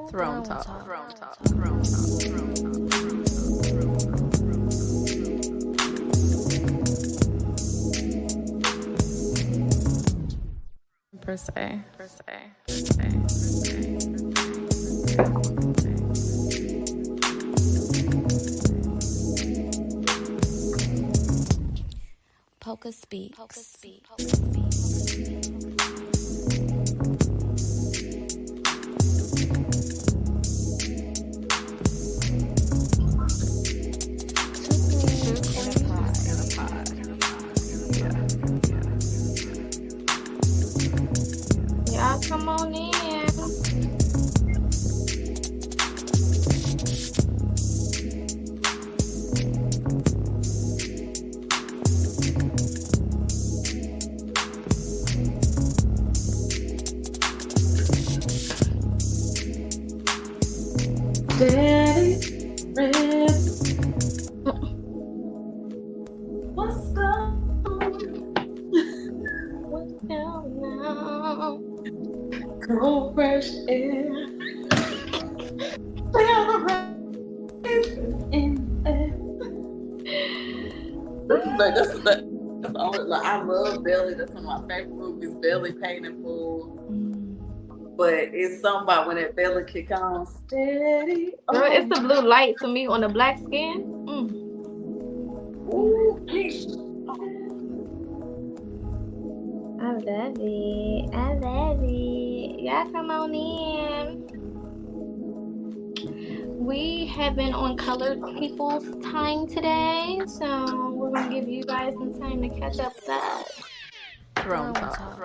Throne talk. Per se. Polka speaks. Y'all come on in. Daddy, what's going on? Cold fresh air. Feel the rain in there. That's the only. Like, I love Belly. That's one of my favorite movies. Belly, Pain and Fool. But it's something about when that belly kick on. Steady. Girl, it's the blue light to me on the black skin. Ooh, I love it. Y'all come on in. We have been on colored people's time today, so we're going to give you guys some time to catch up with us. Throne talk.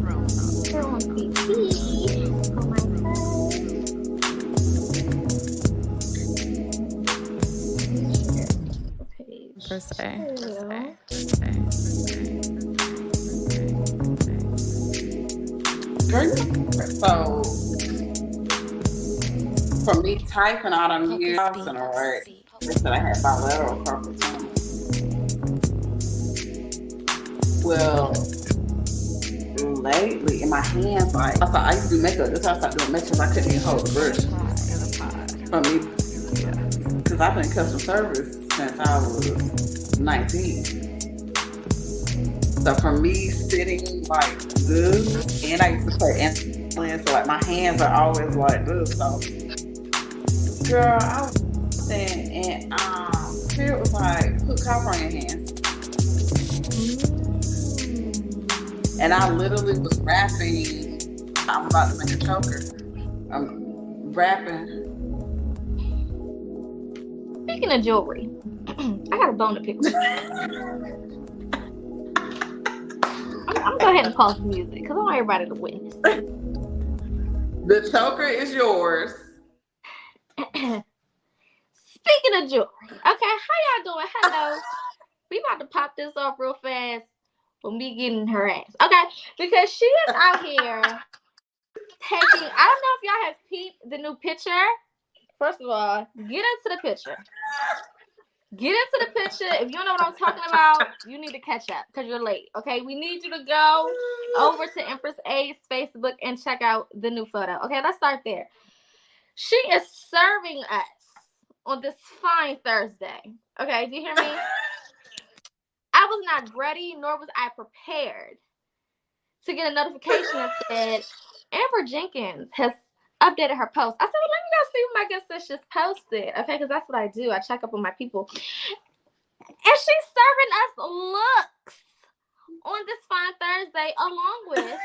We're on PT. Oh my God. Per se. So, for me, typing out on years in a right, they said I had bilateral carpal tunnel. Well, lately, in my hands, like, I used to do makeup. That's why I started doing makeup. I couldn't even hold the brush. For me, because I've been in customer service since I was 19. So for me, sitting like this, and I used to play instruments, so like my hands are always like this. So, girl, I was saying, and Spirit was like, put copper on your hands. And I literally was rapping. I'm about to make a choker. I'm rapping. Speaking of jewelry, I got a bone to pick with you. I'm going to go ahead and pause the music because I want everybody to witness. The choker is yours. Speaking of jewelry, okay, how y'all doing? Hello. We about to pop this off real fast for me getting her ass. Okay, because she is out here taking, I don't know if y'all have peeped the new picture. First of all, get into the picture. Get into the picture. If you don't know what I'm talking about, you need to catch up because you're late. Okay, we need you to go over to Empress A's Facebook and check out the new photo. Okay, let's start there. She is serving us on this fine Thursday. Okay, do you hear me? I was not ready, nor was I prepared to get a notification that said Amber Jenkins has updated her post. I said, well, let me go see what my good sis just posted. Okay, because that's what I do. I check up on my people. And she's serving us looks on this fine Thursday along with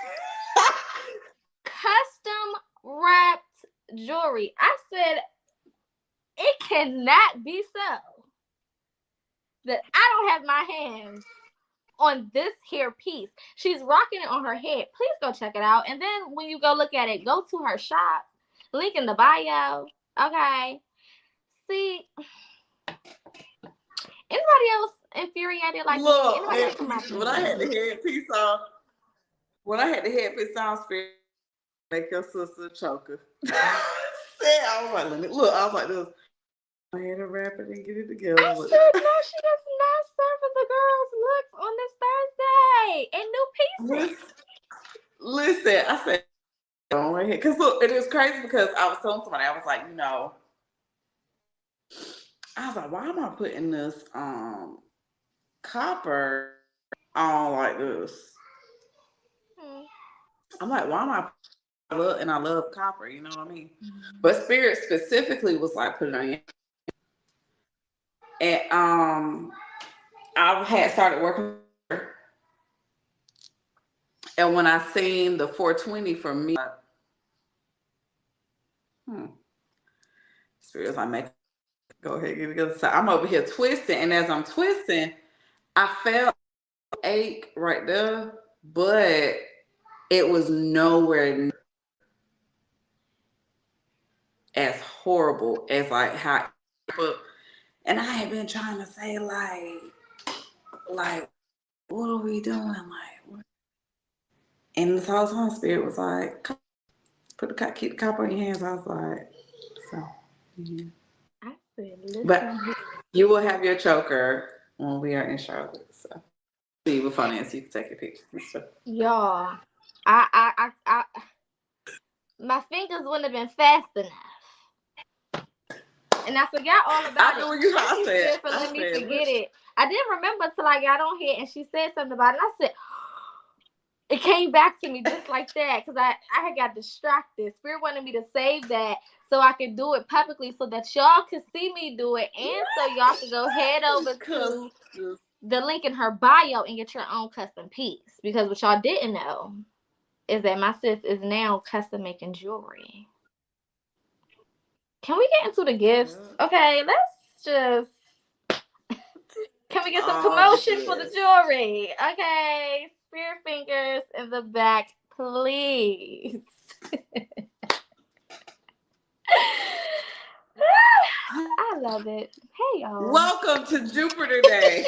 custom wrapped jewelry. I said, it cannot be so that I don't have my hands on this here piece. She's rocking it on her head. Please go check it out. And then when you go look at it, go to her shop. Link in the bio. Okay. See, anybody else infuriated like Look, me? Anybody else when I had the headpiece on, Spirit, make your sister a choker. I was like, look, I was like this. I had to wrap it and get it together. I said, no, she is not serving the girls looks on this Thursday. And new pieces. listen, I said, don't right here. Because look, it is crazy because I was telling somebody, I was like, I was like, why am I putting this copper on like this? I'm like, why am I love copper, you know what I mean? But Spirit specifically was like, put it on your. And I had started working, and when I seen the 420 for me, Spirit was like, make go ahead, get it together. So I'm over here twisting, and as I'm twisting, I felt ache right there, but it was nowhere near as horrible as like how. And I had been trying to say like, what are we doing? Like, what? And this whole time, Spirit was like, keep the copper in your hands. I was like, so. Yeah. I said, listen. But you will have your choker when we are in Charlotte. So see what funny is, you can take your pictures and stuff. Y'all, I my fingers wouldn't have been fast enough. And I forgot all about it. I said, for letting me forget it. I didn't remember until I got on here and she said something about it. And I said, it came back to me just like that because I had got distracted. Spirit wanted me to save that so I could do it publicly so that y'all could see me do it and so y'all could go head over to the link in her bio and get your own custom piece. Because what y'all didn't know is that my sis is now custom making jewelry. Can we get into the gifts? Okay, let's just... Can we get some promotion for the jewelry? Okay, Spirit fingers in the back, please. I love it. Hey, y'all. Welcome to Jupiter Day.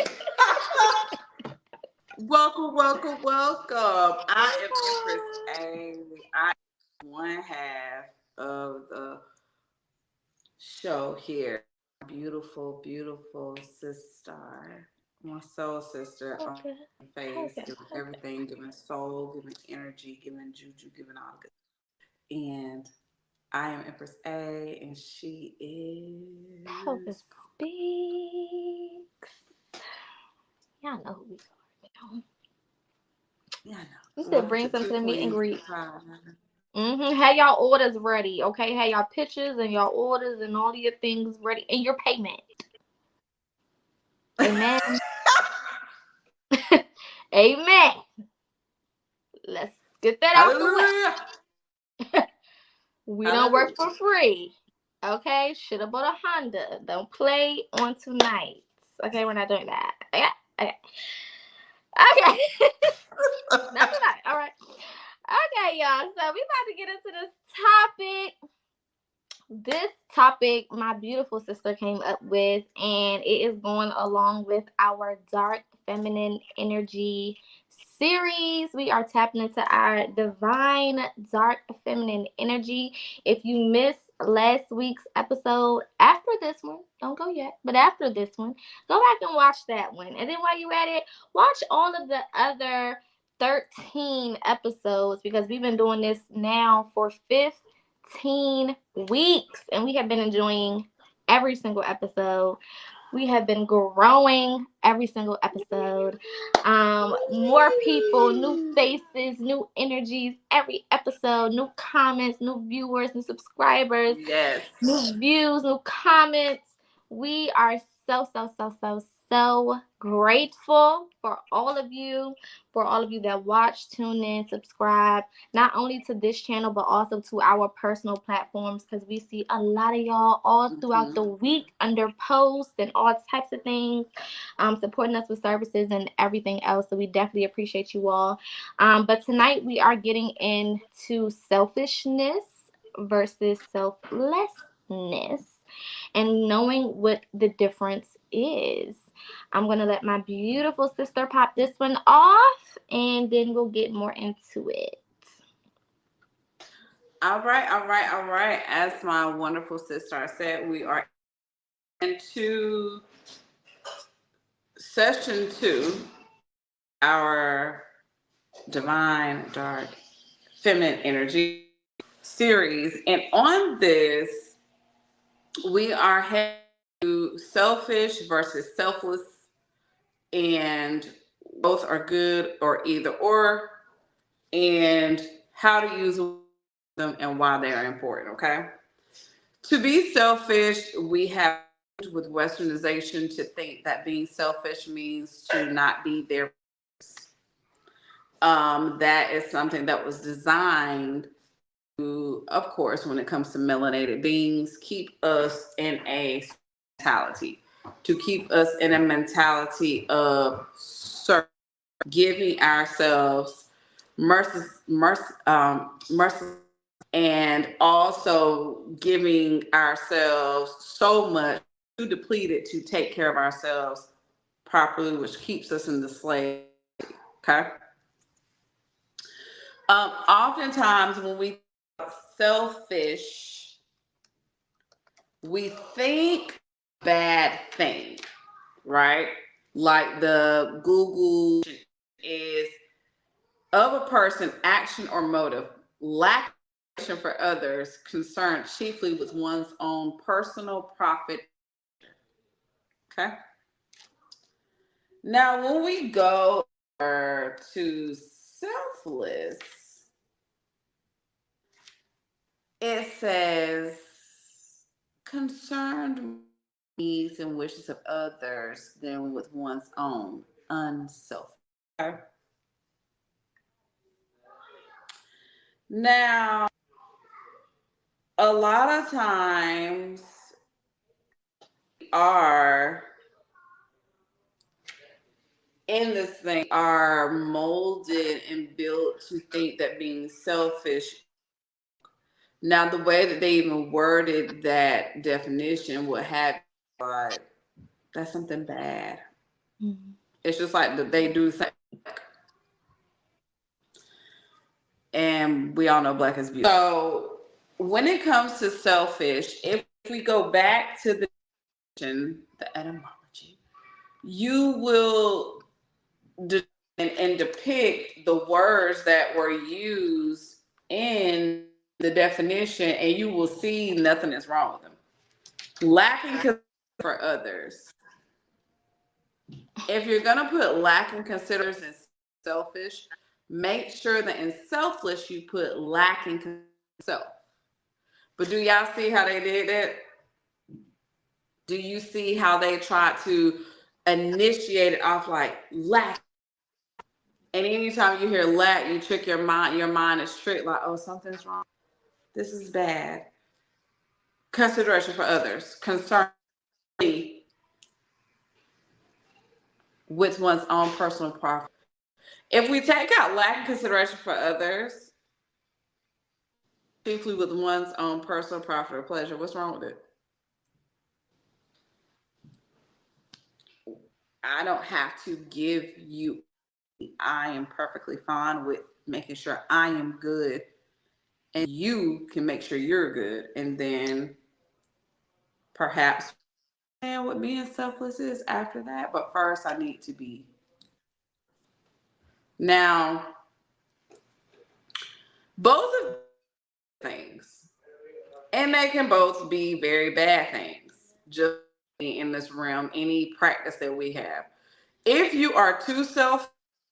Welcome. I am Empress A. I am one half of the show here. Beautiful, beautiful sister. My soul sister on face, giving everything, giving soul, giving energy, giving juju, giving all good. And I am Empress A, and she is Focus Speaks. Y'all know who we are. Yeah, I know. You said bring some to the meet and greet. Have y'all orders ready, okay? Have y'all pictures and y'all orders and all your things ready, and your payment. Amen. Amen. Let's get that out the way. We don't work for free. Okay? Should have bought a Honda. Don't play on tonight. Okay, we're not doing that. Okay. Not tonight. All right. Okay, y'all. So we about to get into this topic. This topic my beautiful sister came up with, and it is going along with our dark feminine energy series. We are tapping into our divine dark feminine energy. If you missed last week's episode, after this one, don't go yet, but after this one, go back and watch that one. And then while you're at it, watch all of the other 13 episodes, because we've been doing this now for 15 weeks and we have been enjoying every single episode. We have been growing every single episode. More people, new faces, new energies every episode, new comments, new viewers, new subscribers, new views, new comments. We are so grateful for all of you that watch, tune in, subscribe, not only to this channel but also to our personal platforms, because we see a lot of y'all all throughout the week under posts and all types of things, supporting us with services and everything else. So we definitely appreciate you all. But tonight we are getting into selfishness versus selflessness and knowing what the difference is. I'm going to let my beautiful sister pop this one off, and then we'll get more into it. All right. As my wonderful sister said, we are into session 2, our divine dark feminine energy series. And on this, we are heading to selfish versus selfless, and both are good or either or, and how to use them and why they are important. Okay. To be selfish, we have with westernization to think that being selfish means to not be there. That is something that was designed to, of course, when it comes to melanated beings, keep us in a mentality, to keep us in a mentality of giving ourselves mercy, and also giving ourselves so much too depleted to take care of ourselves properly, which keeps us in the slave. Okay. Oftentimes when we selfish, we think bad thing, right? Like the Google is of a person, action or motive, lack of for others, concerned chiefly with one's own personal profit. Okay. Now, when we go to selfless, it says concerned needs and wishes of others than with one's own, unselfish. Okay. Now, a lot of times are in this thing are molded and built to think that being selfish. Now, the way that they even worded that definition would have like that's something bad. Mm-hmm. It's just like that they do something, and we all know black is beautiful. So when it comes to selfish, if we go back to the etymology, you will and depict the words that were used in the definition, and you will see nothing is wrong with them. Lacking consideration for others. If you're gonna put lacking consideration and selfish, make sure that in selfless you put lacking self. But do y'all see how they did that? Do you see how they tried to initiate it off like lack? And anytime you hear lack, you trick your mind. Your mind is tricked like, oh, something's wrong. This is bad. Consideration for others. Concern with one's own personal profit. If we take out lack and consideration for others, chiefly with one's own personal profit or pleasure, what's wrong with it? I don't have to give you. I am perfectly fine with making sure I am good, and you can make sure you're good, and then perhaps what being selfless is after that. But first, I need to be. Now, both of things, and they can both be very bad things. Just in this realm, any practice that we have. If you are too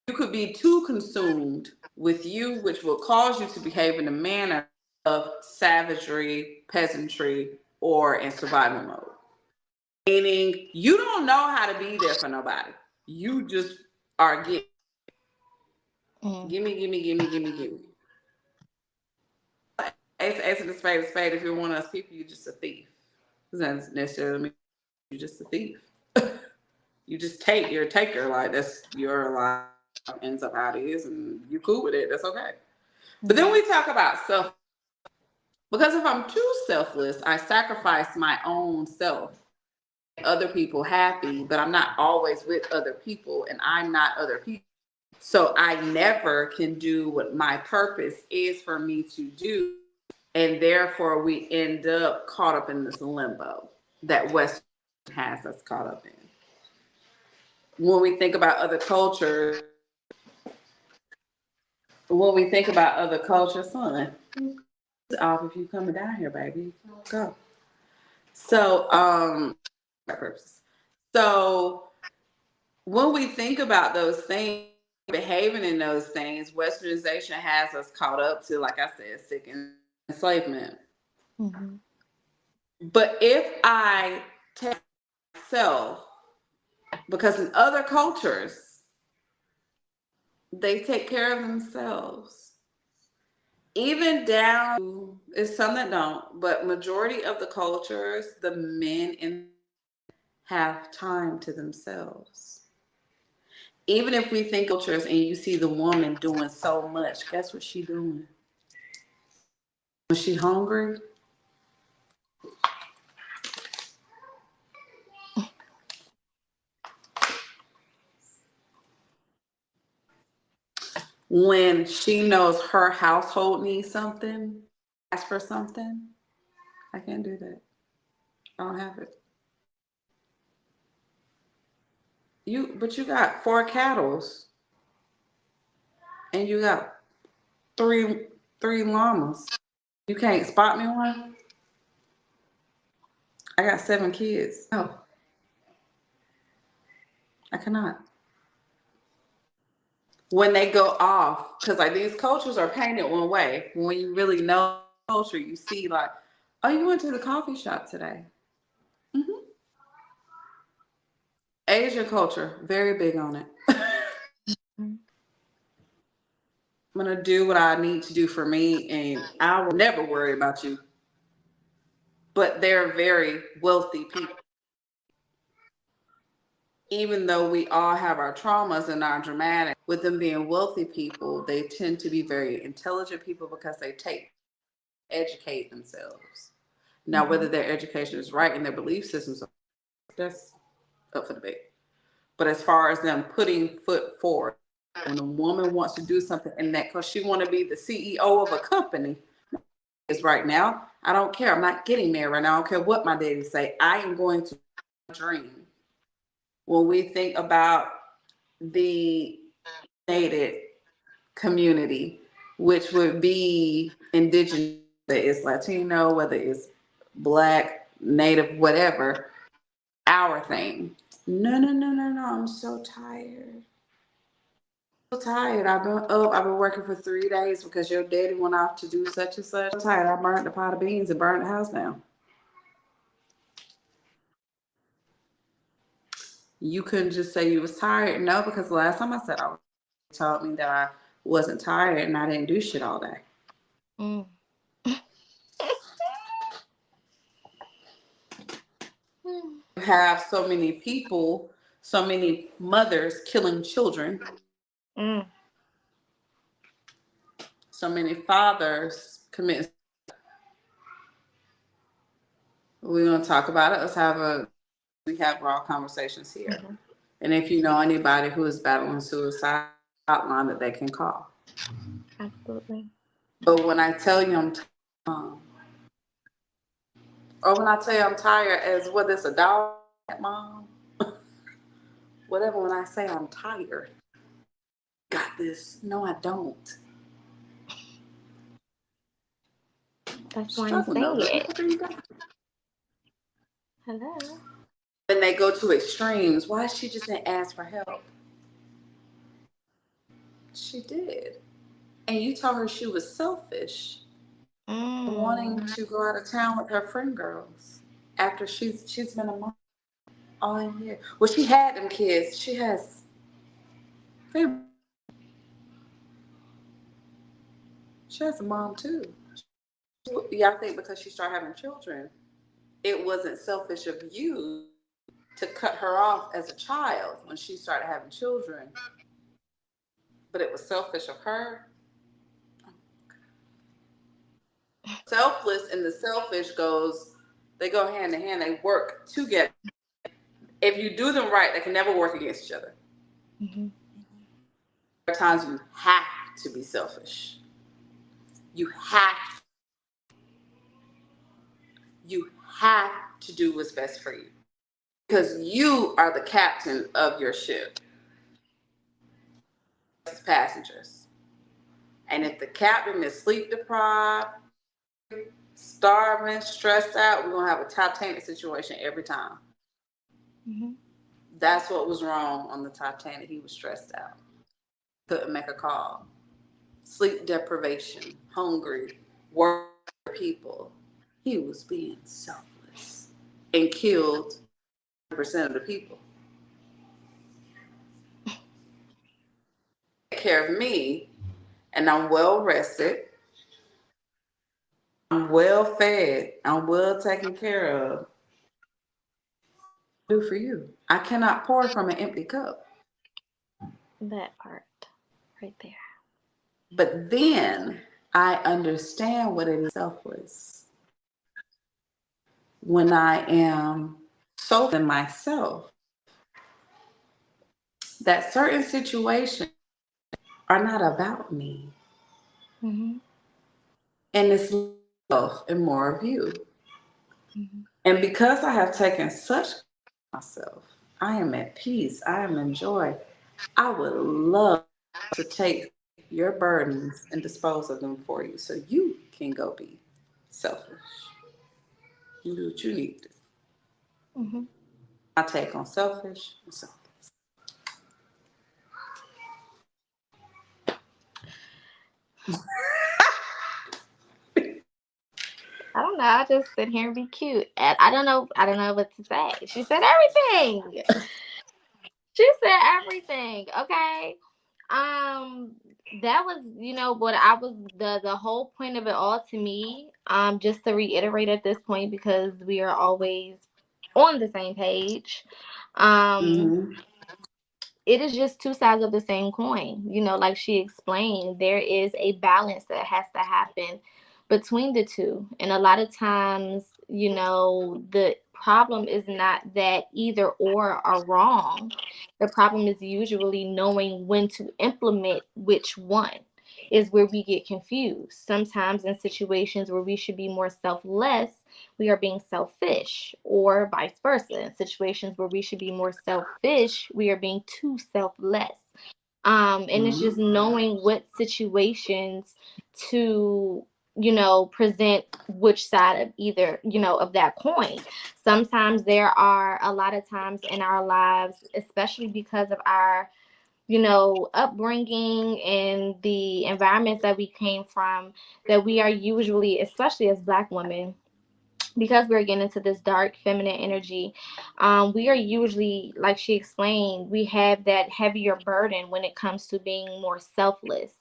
you could be too consumed with you, which will cause you to behave in a manner of savagery, peasantry, or in survival mode. Meaning you don't know how to be there for nobody. You just are gimme. Ace of the spade. If you're one of those people, you're just a thief. Doesn't necessarily mean you're just a thief. You just you're a taker. Like that's your life ends up how it is, and you cool with it. That's okay. But then we talk about self. Because if I'm too selfless, I sacrifice my own self, other people happy, but I'm not always with other people, and I'm not other people. So I never can do what my purpose is for me to do. And therefore we end up caught up in this limbo that Western has us caught up in. When we think about other cultures, when we think about other cultures, son, off if you coming down here, baby. Go. So, purposes. So when we think about those things, behaving in those things, westernization has us caught up to, like I said, sick enslavement. Mm-hmm. But if I take myself, because in other cultures, they take care of themselves. Even down to, it's some that don't, but majority of the cultures, the men in have time to themselves. Even if we think cultures and you see the woman doing so much, guess what she doing? When she hungry, when she knows her household needs something, ask for something, I can't do that. I don't have it. But you got 4 cattles and you got three llamas. You can't spot me one. I got 7 kids. No, I cannot. When they go off, because like these cultures are painted one way. When you really know culture, you see like, oh, you went to the coffee shop today. Mm-hmm. Asian culture, very big on it. I'm gonna do what I need to do for me, and I will never worry about you. But they're very wealthy people. Even though we all have our traumas and our dramatic, with them being wealthy people, they tend to be very intelligent people because they educate themselves. Now, whether their education is right and their belief systems, that's up for debate. But as far as them putting foot forward, when a woman wants to do something in that, because she want to be the CEO of a company, is right now, I don't care. I'm not getting married right now. I don't care what my daddy say. I am going to dream. When we think about the native community, which would be indigenous, whether it's Latino, whether it's Black, Native, whatever, our thing. No, no, no, no, no. I'm so tired. So tired. I've been up. I've been working for 3 days because your daddy went off to do such and such. I'm tired. I burnt the pot of beans and burned the house down. You couldn't just say you was tired. No, because the last time I said I was, told me that I wasn't tired and I didn't do shit all day. Mm. You have so many people, so many mothers killing children, Mm. so many fathers commit. We're gonna talk about it. We have raw conversations here. Mm-hmm. And if you know anybody who is battling suicide, outline that they can call. Absolutely. But when I tell you I'm tired, or when I tell you I'm tired, as whether it's a dog, mom, whatever. When I say I'm tired, got this. No, I don't. That's why I'm Struggling saying over it. it. Hello. Then they go to extremes. Why she just didn't ask for help? She did. And you told her she was selfish, wanting to go out of town with her friend girls after she's been a mom all year. Well, she had them kids. She has family. She has a mom too. Yeah, I think because she started having children, it wasn't selfish of you to cut her off as a child when she started having children, but it was selfish of her. Selfless and the selfish they go hand in hand. They work together. If you do them right, they can never work against each other. Mm-hmm. There are times you have to be selfish. You have to do what's best for you because you are the captain of your ship. Passengers. And if the captain is sleep deprived, starving, stressed out, we're going to have a Titanic situation every time. Mm-hmm. That's what was wrong on the Titanic. He was stressed out. Couldn't make a call. Sleep deprivation, hungry, worried people. He was being selfless and killed 100% of the people. Take care of me, and I'm well rested. I'm well fed. I'm well taken care of. Do for you. I cannot pour from an empty cup. That part right there. But then I understand what it is selfless when I am so in myself that certain situations are not about me. Mm-hmm. And it's love and more of you. Mm-hmm. And because I have taken such care of myself, I am at peace. I am in joy. I would love to take your burdens and dispose of them for you so you can go be selfish. You do what you need to do. Mm-hmm. My take on selfish and selfless. I don't know. I just sit here and be cute. And I don't know. I don't know what to say. She said everything. She said everything. Okay. That was, what I was the whole point of it all to me. Just to reiterate at this point because we are always on the same page. Um, Mm-hmm. it is just two sides of the same coin. Like she explained, there is a balance that has to happen between the two. And a lot of times, the problem is not that either or are wrong. The problem is usually knowing when to implement which one is where we get confused. Sometimes in situations where we should be more selfless, we are being selfish, or vice versa. In situations where we should be more selfish, we are being too selfless. And it's just Mm-hmm. knowing what situations to, present which side of either, of that coin. Sometimes there are a lot of times in our lives, especially because of our upbringing and the environments that we came from, that we are usually, especially as Black women, because we're getting into this dark feminine energy, we are usually, like she explained, we have that heavier burden when it comes to being more selfless.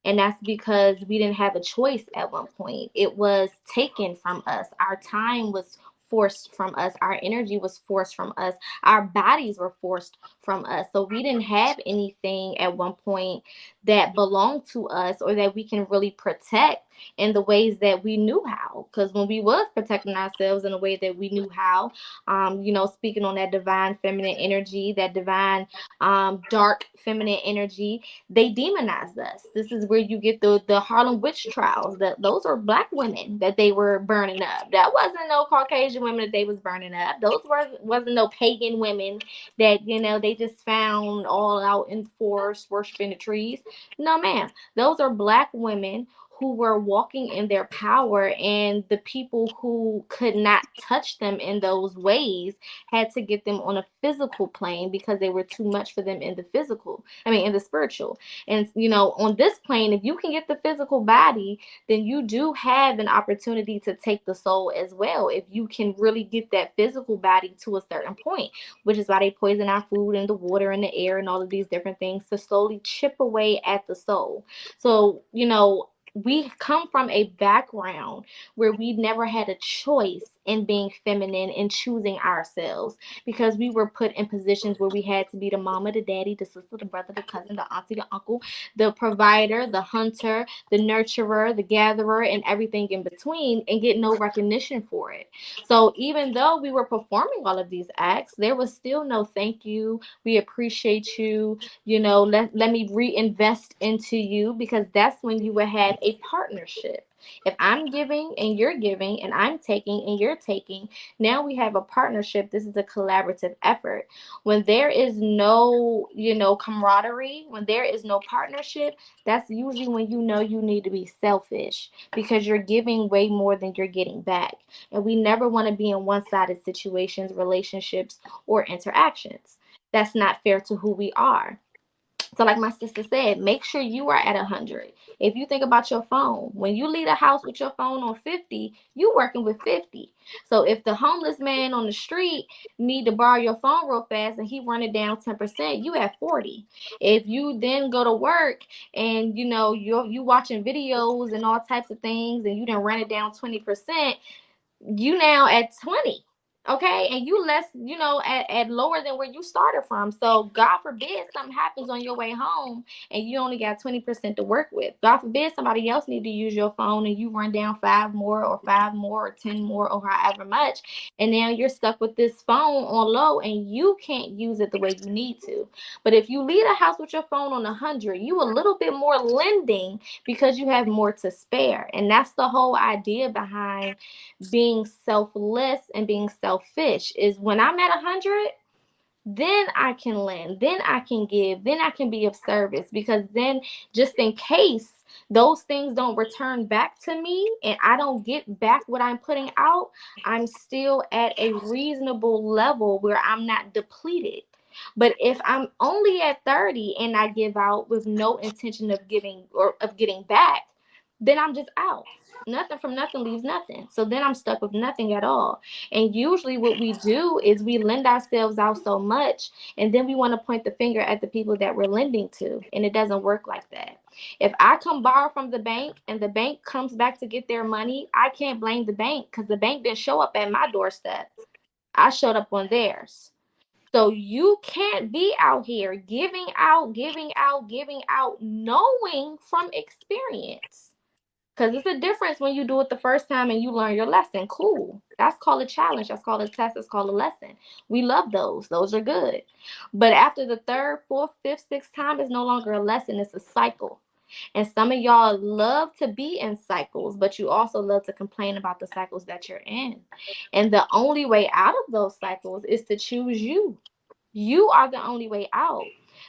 And that's because we didn't have a choice at one point. It was taken from us. Our time was forced from us. Our energy was forced from us. Our bodies were forced from us. So we didn't have anything at one point that belonged to us or that we can really protect in the ways that we knew how. Because when we was protecting ourselves in a way that we knew how, speaking on that divine feminine energy, that divine dark feminine energy, they demonized us. This is where you get the Harlem witch trials. That those are Black women that they were burning up. That wasn't no Caucasian women that they was burning up. Those wasn't no pagan women that they just found all out in the forest worshiping the trees. No, ma'am. Those are Black women who were walking in their power, and the people who could not touch them in those ways had to get them on a physical plane because they were too much for them in the physical. I mean, in the spiritual. And, on this plane, if you can get the physical body, then you do have an opportunity to take the soul as well. If you can really get that physical body to a certain point, which is why they poison our food and the water and the air and all of these different things to slowly chip away at the soul. So, we come from a background where we never had a choice in being feminine and choosing ourselves, because we were put in positions where we had to be the mama, the daddy, the sister, the brother, the cousin, the auntie, the uncle, the provider, the hunter, the nurturer, the gatherer, and everything in between, and get no recognition for it. So even though we were performing all of these acts, there was still no thank you, we appreciate you, let me reinvest into you, because that's when you would have a partnership. If I'm giving and you're giving, and I'm taking and you're taking, now we have a partnership. This is a collaborative effort. When there is no, camaraderie, when there is no partnership, that's usually when you know you need to be selfish, because you're giving way more than you're getting back. And we never want to be in one sided situations, relationships, or interactions. That's not fair to who we are. So, like my sister said, make sure you are at 100. If you think about your phone, when you leave the house with your phone on 50, you working with 50. So, if the homeless man on the street need to borrow your phone real fast and he run it down 10%, you at 40. If you then go to work and you watching videos and all types of things and you didn't run it down 20%, you now at 20. Okay, and you less, at lower than where you started from. So God forbid something happens on your way home and you only got 20% to work with. God forbid somebody else need to use your phone and you run down five more or 10 more or however much, and now you're stuck with this phone on low and you can't use it the way you need to. But if you leave the house with your phone on 100, you a little bit more lending because you have more to spare. And that's the whole idea behind being selfless and being selfish, is when I'm at 100, then I can lend, then I can give, then I can be of service, because then, just in case those things don't return back to me and I don't get back what I'm putting out, I'm still at a reasonable level where I'm not depleted. But if I'm only at 30 and I give out with no intention of giving or of getting back, then I'm just out. Nothing from nothing leaves nothing. So then I'm stuck with nothing at all. And usually what we do is we lend ourselves out so much, and then we want to point the finger at the people that we're lending to. And it doesn't work like that. If I come borrow from the bank and the bank comes back to get their money, I can't blame the bank, because the bank didn't show up at my doorstep. I showed up on theirs. So you can't be out here giving out, giving out, giving out, knowing from experience. Because it's a difference when you do it the first time and you learn your lesson. Cool. That's called a challenge. That's called a test. That's called a lesson. We love those. Those are good. But after the third, fourth, fifth, sixth time, it's no longer a lesson. It's a cycle. And some of y'all love to be in cycles, but you also love to complain about the cycles that you're in. And the only way out of those cycles is to choose you. You are the only way out.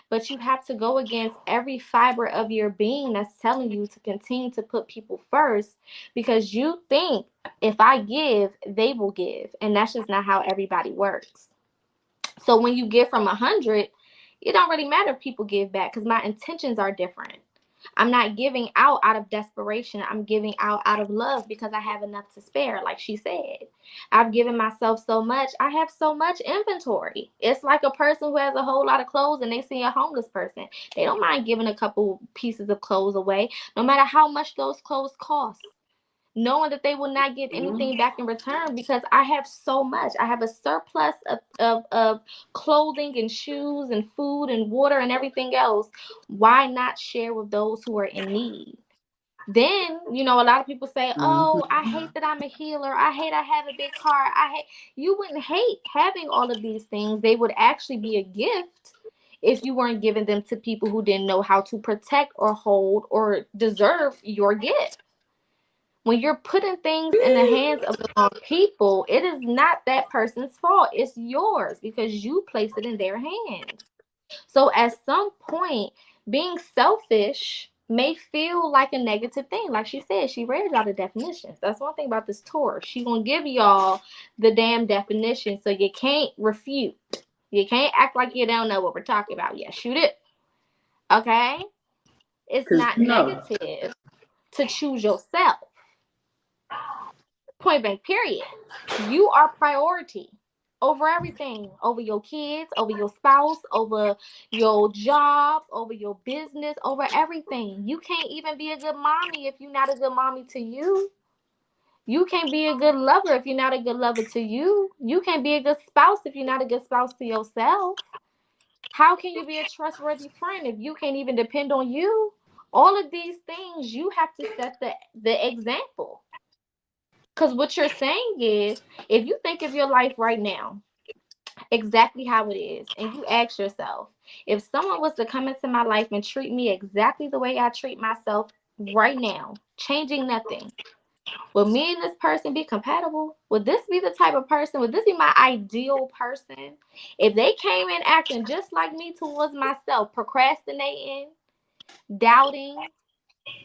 But you have to go against every fiber of your being that's telling you to continue to put people first, because you think if I give, they will give. And that's just not how everybody works. So when you give from 100, it don't really matter if people give back, because my intentions are different. I'm not giving out of desperation. I'm giving out of love, because I have enough to spare, like she said. I've given myself so much. I have so much inventory. It's like a person who has a whole lot of clothes and they see a homeless person. They don't mind giving a couple pieces of clothes away, no matter how much those clothes cost, knowing that they will not get anything back in return, because I have so much. I have a surplus of clothing and shoes and food and water and everything else. Why not share with those who are in need? Then, a lot of people say, oh, I hate that I'm a healer. I hate I have a big car. I hate. You wouldn't hate having all of these things. They would actually be a gift if you weren't giving them to people who didn't know how to protect or hold or deserve your gift. When you're putting things in the hands of the wrong people, it is not that person's fault. It's yours, because you placed it in their hands. So at some point, being selfish may feel like a negative thing. Like she said, she read y'all the definitions. That's one thing about this tour. She gonna give y'all the damn definition, so you can't refute. You can't act like you don't know what we're talking about. Yeah, shoot it. Okay? It's not negative to choose yourself. Point blank, period. You are priority over everything, over your kids, over your spouse, over your job, over your business, over everything. You can't even be a good mommy if you're not a good mommy to you. You can't be a good lover if you're not a good lover to you. You can't be a good spouse if you're not a good spouse to yourself. How can you be a trustworthy friend if you can't even depend on you? All of these things, you have to set the example. Because what you're saying is, if you think of your life right now, exactly how it is, and you ask yourself, if someone was to come into my life and treat me exactly the way I treat myself right now, changing nothing. Will me and this person be compatible? Would this be the type of person? Would this be my ideal person? If they came in acting just like me towards myself, procrastinating, doubting,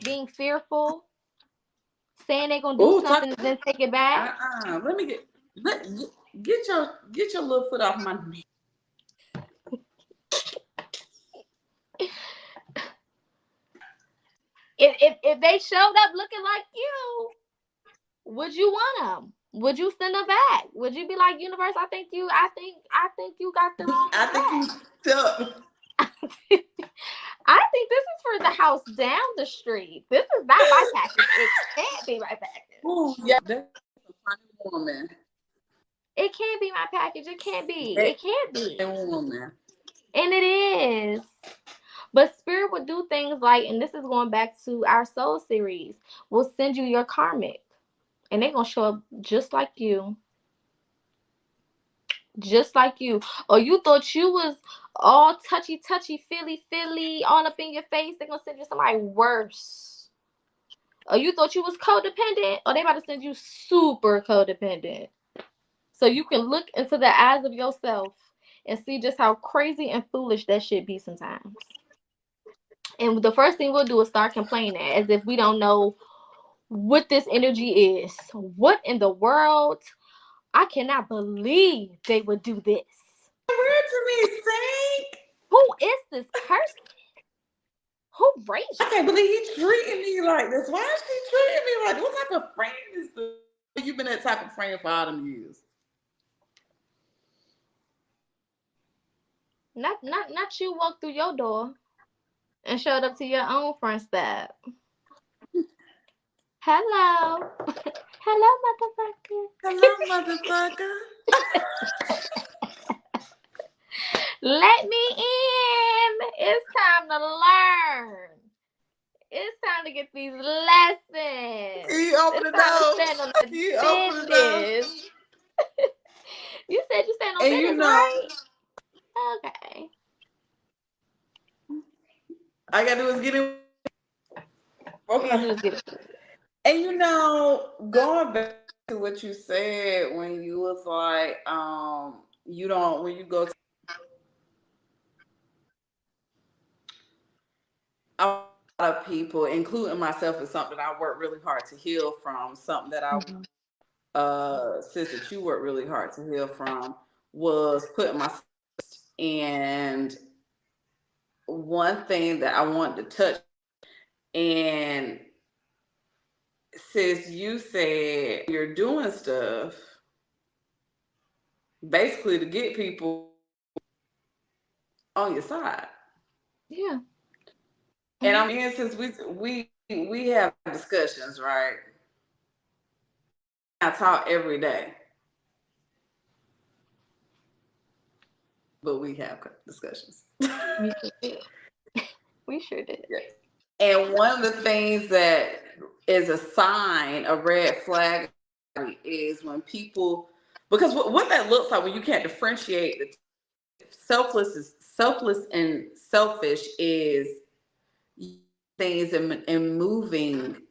being fearful, saying they're gonna do Oh, talk. something and then take it back. Let me get your little foot off my knee. If they showed up looking like you, would you want them? Would you send them back? Would you be like, universe, I think you got the wrong I think you one stuck. back. I think this is for the house down the street. This is not my package. It can't be my package. Oh, yeah, that's a funny woman. It can't be my package. It can't be. That It can't be. woman. And it is. But spirit would do things like, and this is going back to our soul series, will send you your karmic. And they're gonna show up just like you. Just like you. Or you thought you was all touchy, feely, all up in your face. They're gonna send you somebody worse. Or you thought you was codependent, or they about to send you super codependent. So you can look into the eyes of yourself and see just how crazy and foolish that shit be sometimes. And the first thing we'll do is start complaining as if we don't know what this energy is. What in the world? I cannot believe they would do this. Where to me sink? Who is this person? Who raised I you? can't believe he's treating me like this. Why is he treating me like this? What type of friend is this? You've been that type of friend for all them years. Not you walked through your door and showed up to your own front step. Hello. Hello, motherfucker. Hello, motherfucker. Let me in. It's time to learn. It's time to get these lessons. He opened It's the time to door. stand on the He opened the door. business. You said you stand on And business, you know, right? Okay. all I gotta do is get in. All you gotta do Okay. is get it. And you know, going back to what you said when you was like, you don't when you go to a lot of people, including myself, is something I work really hard to heal from. Something that I sis that you worked really hard to heal from was putting myself and one thing that I wanted to touch and sis, you said you're doing stuff basically to get people on your side. Yeah. And I'm in since we have discussions, right? I talk every day, but we have discussions. We sure did. We sure did. Yeah. And one of the things that is a sign, a red flag, is when people, because what that looks like when you can't differentiate the selfless and selfish is things and moving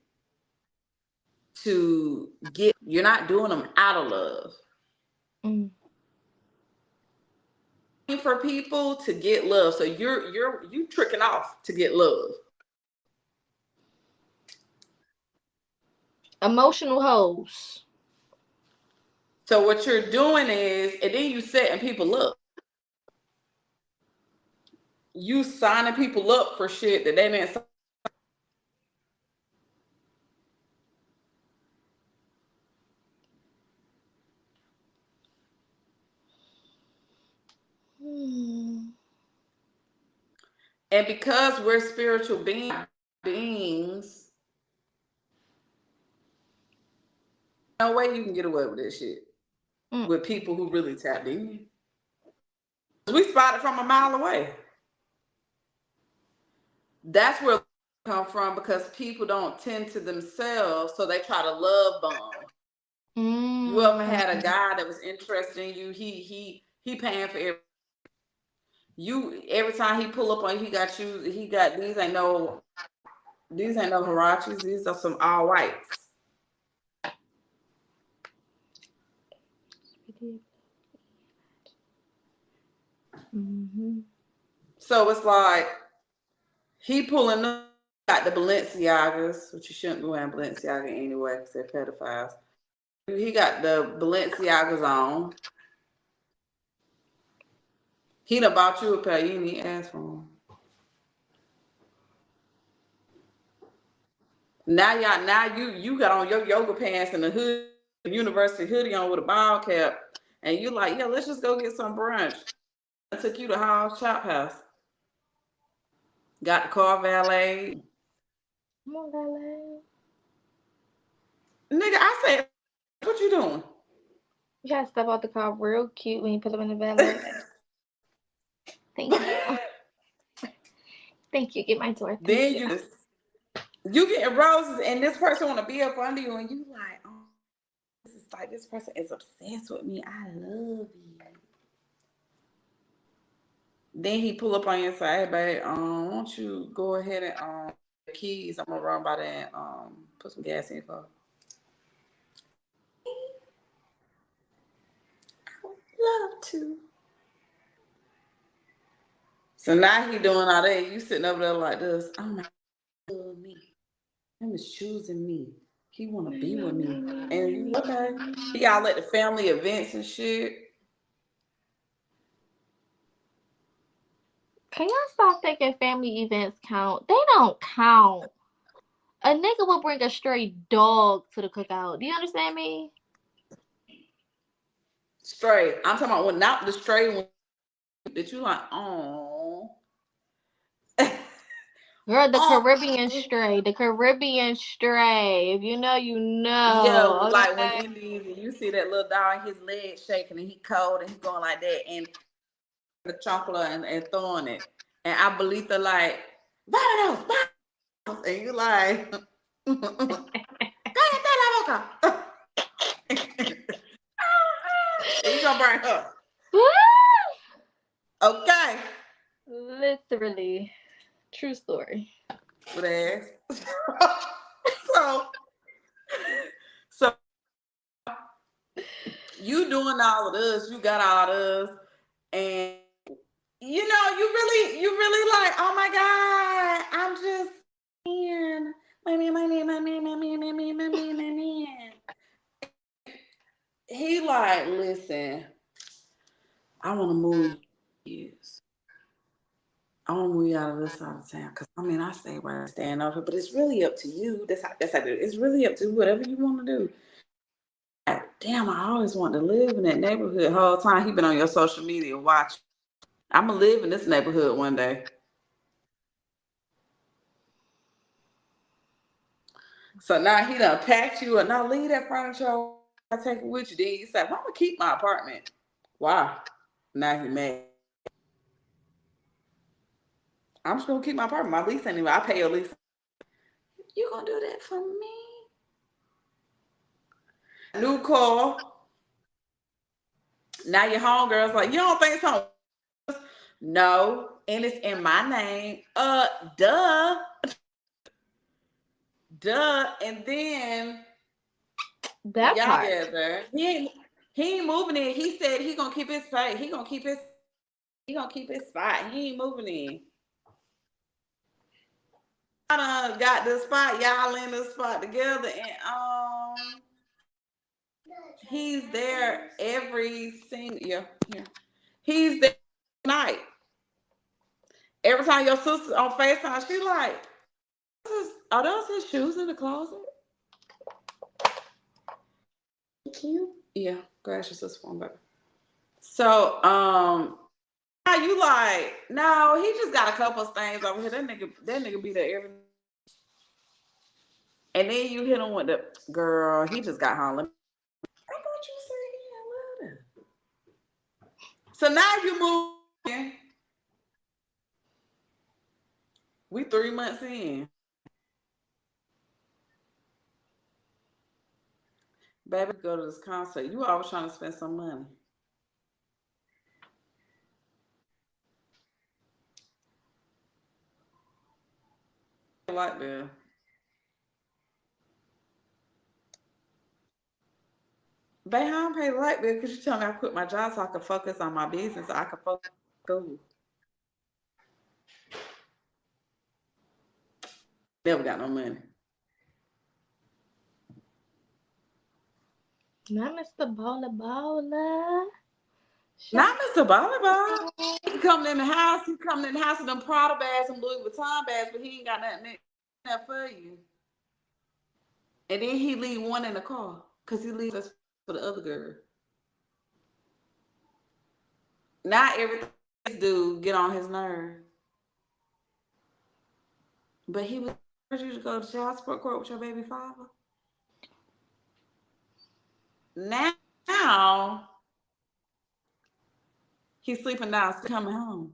to get. You're not doing them out of love. For people to get love, so you tricking off to get love. Emotional hoes. So what you're doing is, and then you setting people up. You signing people up for shit that they didn't sign. And because we're spiritual beings, no way you can get away with this shit with people who really tapped in. We spotted from a mile away. That's where it come from, because people don't tend to themselves, so they try to love bomb. You ever had a guy that was interested in you? He paying for everything. You every time he pull up on you, he got these. I know These ain't no Hirachis. These are some all whites. Mm-hmm. So it's like he pulling up, got the Balenciagas, which you shouldn't be wearing Balenciaga anyway because they're pedophiles. He got the Balenciagas on. He done bought you a pair. You need to ask for them. Now you got on your yoga pants and the hood, the university hoodie on with a ball cap, and you like, yeah, let's just go get some brunch. I took you to Hall's Chop House. Got the car valet. Come on, valet. Nigga, I said, what you doing? You gotta step out the car real cute when you put them in the valet. Thank you. Thank you. Get my door. Thank Then you. you getting roses, and this person want to be up under you, and you like, oh, this person is obsessed with me. I love you. Then he pull up on your side, hey, babe, won't you go ahead and the keys? I'm gonna run by there and put some gas in your car. I would love to. So now he doing all that. You sitting over there like this. Oh my God, love me. Him is choosing me. He want to be with me. And you okay? He all at the family events and shit. Can y'all stop thinking family events count? They don't count. A nigga will bring a stray dog to the cookout. Do you understand me? Stray. I'm talking about when not the stray one that you like, oh. Girl, the Oh. Caribbean stray. The Caribbean stray. If you know, you Yeah, know. like when Okay? Indians and you see that little dog, his legs shaking and he cold and he going like that and the chocolate and throwing it. And I believe the like, vámonos, vámonos. And you like, cállate la boca. And you gonna burn her. Okay. Literally. True story. With ass. so you doing all of this, you got all of this, and you know, you really like, oh my God, I'm just in my man. He like, listen, I want to move you. I want to move you out of this side of town. Because, I mean, I say where I stand over, but it's really up to you. That's how I do it. It's really up to you, whatever you want to do. Like, damn, I always wanted to live in that neighborhood the whole time. He been on your social media watching. I'm going to live in this neighborhood one day. So now he done packed you up. Now leave that furniture. I take it with you. Then you say, well, I'm going to keep my apartment. Why? Now he mad. I'm just going to keep my apartment. My lease anyway. I pay your lease. You going to do that for me? New car. Now your homegirl's like, you don't think so? No. And it's in my name. Duh. And then That y'all part. together. He ain't moving in. He said he gonna keep his spot. He gonna keep his spot. He ain't moving in. I done got this spot. Y'all in this spot together, and he's there every single yeah. He's there night. Every time your sister's on FaceTime, she like, are those his shoes in the closet? Cute. Yeah, grab your sister's phone, baby. So, now you like, no, he just got a couple of stains over here. That nigga be there every. And then you hit him with the girl. He just got home. I thought you said he had letter. So now you move. We 3 months in. Baby, go to this concert. You always trying to spend some money. Like that. Babe, how I pay the light bill? Because you tell me I quit my job so I can focus on my business, so I can focus on school. Never got no money. Not Mr. Bowler. Not Mr. Volleyball. He coming in the house. He coming in the house with them Prada bags and Louis Vuitton bags, but he ain't got nothing there for you. And then he leave one in the car because he leaves us for the other girl. Not everything this dude get on his nerves. But he was you to go to child support court with your baby father. Now he's sleeping downstairs coming home.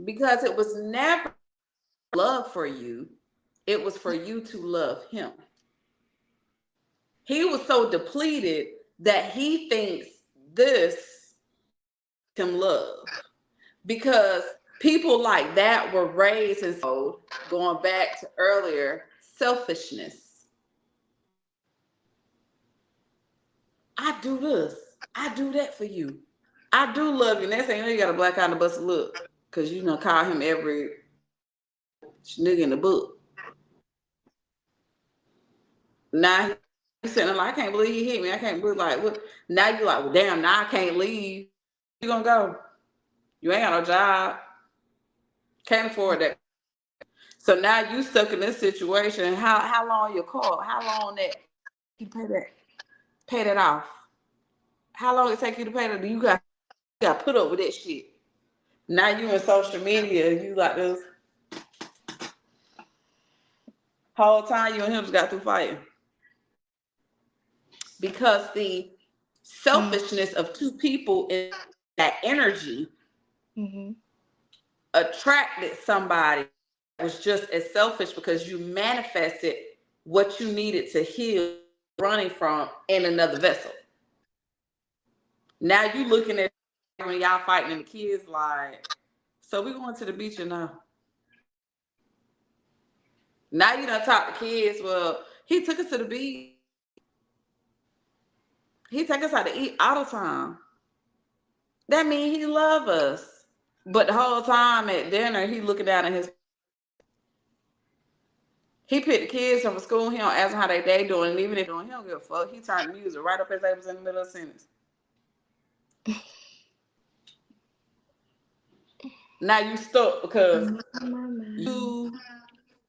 Because it was never love for you. It was for you to love him. He was so depleted that he thinks this him love. Because people like that were raised in, going back to earlier, selfishness. I do this. I do that for you. I do love you. Next thing you know, you got a black eye and a bust look. Because you know, call him every nigga in the book. Now he's sitting there like, I can't believe he hit me. I can't believe, like, what? Now you're like, well, damn, now I can't leave. You gonna go? You ain't got no job. Can't afford that. So now you stuck in this situation. How long your car? How long that you pay that off? How long it take you to pay that? You got put up with that shit. Now you in social media. You like this whole time you and him just got through fighting because the selfishness of two people in that energy attracted somebody that was just as selfish because you manifested what you needed to heal running from in another vessel. Now you looking at when y'all fighting and the kids like, so we going to the beach or no? Now you done talk to kids. Well, he took us to the beach. He take us out to eat all the time. That means he love us. But the whole time at dinner, he looking down at his. He picked the kids from school. He don't ask them how they day doing, and even if doing, he don't give a fuck. He turned the music right up as they was in the middle of the sentence. Now you stuck because you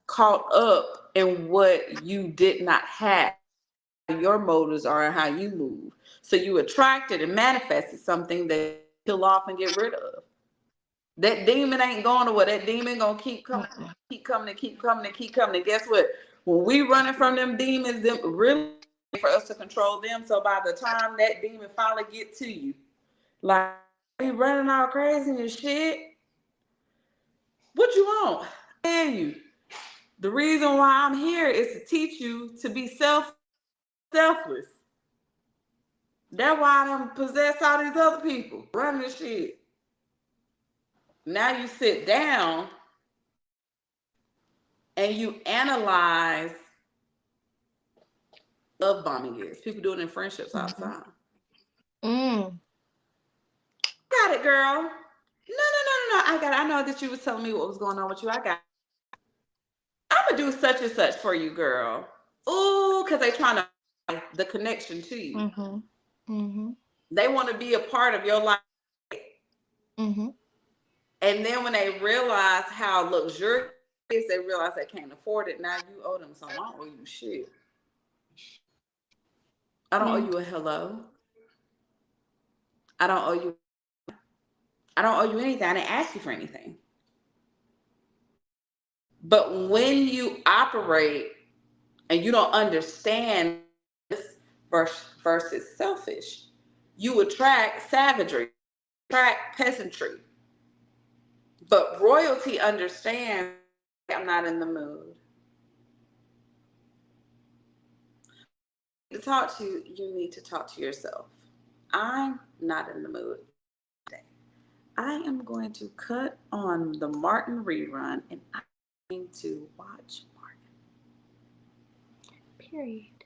caught up in what you did not have. Your motives are and how you move. So you attracted and manifested something that you kill off and get rid of. That demon ain't going away. That demon gonna keep coming, keep coming, and keep coming, and keep coming. And guess what? When we running from them demons, them really for us to control them. So by the time that demon finally get to you, like you running all crazy and shit. What you want? I tell you. The reason why I'm here is to teach you to be selfless. That's why I done possess all these other people running this shit. Now you sit down and you analyze love bombing is. People do it in friendships all the time. Got it, girl. No. I know that you was telling me what was going on with you. I'm gonna do such and such for you, girl. Ooh, because they trying to the connection to you. They want to be a part of your life. And then when they realize how luxurious it is, they realize they can't afford it. Now you owe them something. I don't owe you shit. I don't owe you a hello. I don't owe you anything. I didn't ask you for anything. But when you operate and you don't understand this versus selfish, you attract savagery, attract peasantry. But royalty understands I'm not in the mood. To talk to you, you need to talk to yourself. I'm not in the mood today. I am going to cut on the Martin rerun and I'm going to watch Martin. Period.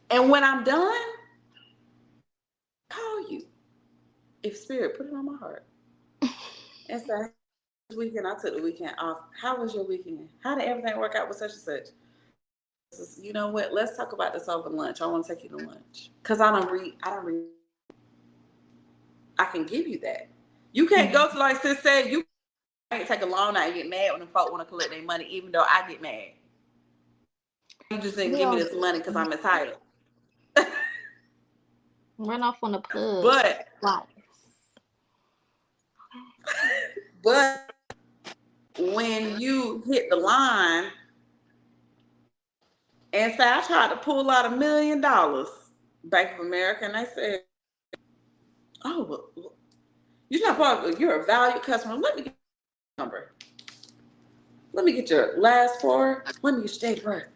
And when I'm done, call you. If Spirit put it on my heart. And say, this weekend, I took the weekend off. How was your weekend? How did everything work out with such and such? You know what? Let's talk about this over lunch. I want to take you to lunch. Because I don't read. I can give you that. You can't go to, like sis said, you can't take a loan out and get mad when the folk want to collect their money, even though I get mad. You just didn't give me this money because I'm entitled. Run off on the plug. But when you hit the line and say, I tried to pull out $1 million, Bank of America, and they said, oh, well, you're a valued customer. Let me get your number. Let me get your last four. Let me get your date of birth.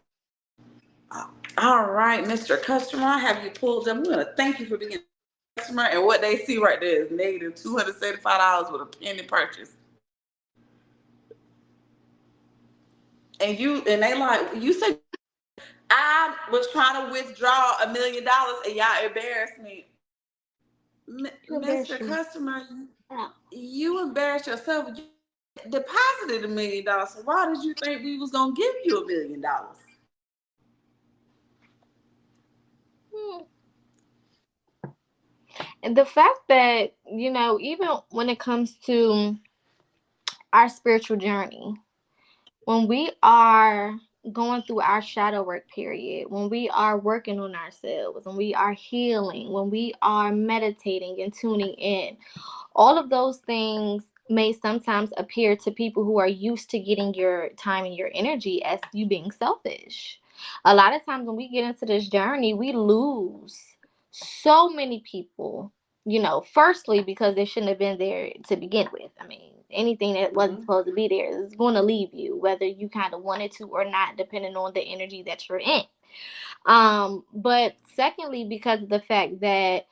All right, Mr. Customer, I have you pulled up. I'm going to thank you for being a customer. And what they see right there is negative $275 with a pending purchase. And they like, you said I was trying to withdraw $1 million and y'all embarrassed me. Mr. Customer, you embarrassed yourself. You deposited $1 million. So why did you think we was going to give you $1 million? And the fact that, even when it comes to our spiritual journey, when we are going through our shadow work period, when we are working on ourselves, when we are healing, when we are meditating and tuning in, all of those things may sometimes appear to people who are used to getting your time and your energy as you being selfish. A lot of times when we get into this journey, we lose so many people, firstly, because they shouldn't have been there to begin with. I mean, anything that wasn't supposed to be there is going to leave you, whether you kind of wanted to or not, depending on the energy that you're in. But secondly, because of the fact that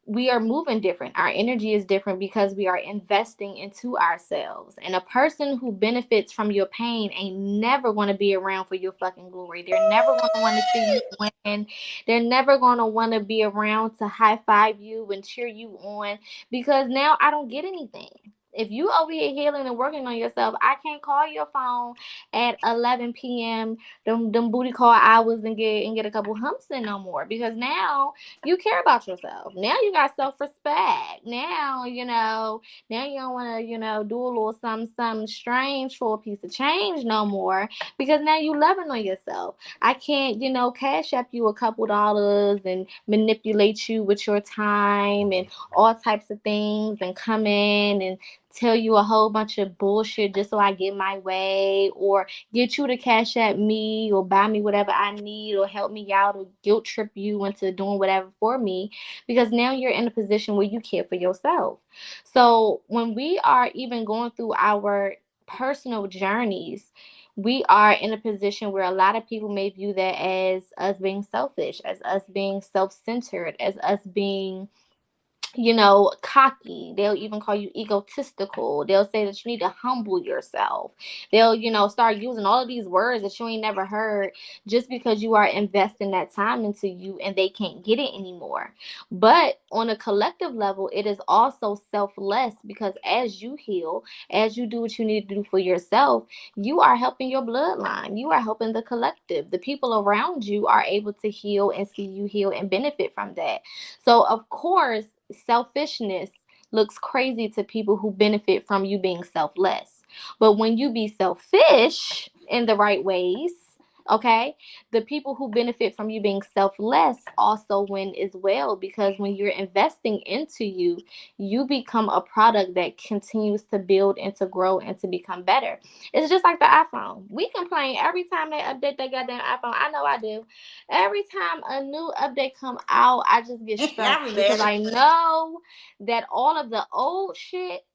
we are moving different. Our energy is different because we are investing into ourselves. And a person who benefits from your pain ain't never going to be around for your fucking glory. They're never going to want to see you win. They're never going to want to be around to high five you and cheer you on, because now I don't get anything. If you over here healing and working on yourself, I can't call your phone at 11 p.m. them booty call hours and get a couple humps in no more, because now you care about yourself. Now you got self-respect. Now, now you don't want to, do a little something strange for a piece of change no more, because now you loving on yourself. I can't, cash up you a couple dollars and manipulate you with your time and all types of things and come in and tell you a whole bunch of bullshit just so I get my way, or get you to cash at me or buy me whatever I need or help me out or guilt trip you into doing whatever for me, because now you're in a position where you care for yourself. So when we are even going through our personal journeys, we are in a position where a lot of people may view that as us being selfish, as us being self-centered, as us being cocky. They'll even call you egotistical. They'll say that you need to humble yourself. They'll, start using all of these words that you ain't never heard, just because you are investing that time into you and they can't get it anymore. But on a collective level, it is also selfless, because as you heal, as you do what you need to do for yourself, you are helping your bloodline. You are helping the collective. The people around you are able to heal and see you heal and benefit from that. So, of course, selfishness looks crazy to people who benefit from you being selfless. But when you be selfish in the right ways, okay, the people who benefit from you being selfless also win as well, because when you're investing into you, you become a product that continues to build and to grow and to become better. It's just like the iPhone. We complain every time they update that goddamn iPhone. I know I do. Every time a new update come out, I just get stressed because I know that all of the old shit,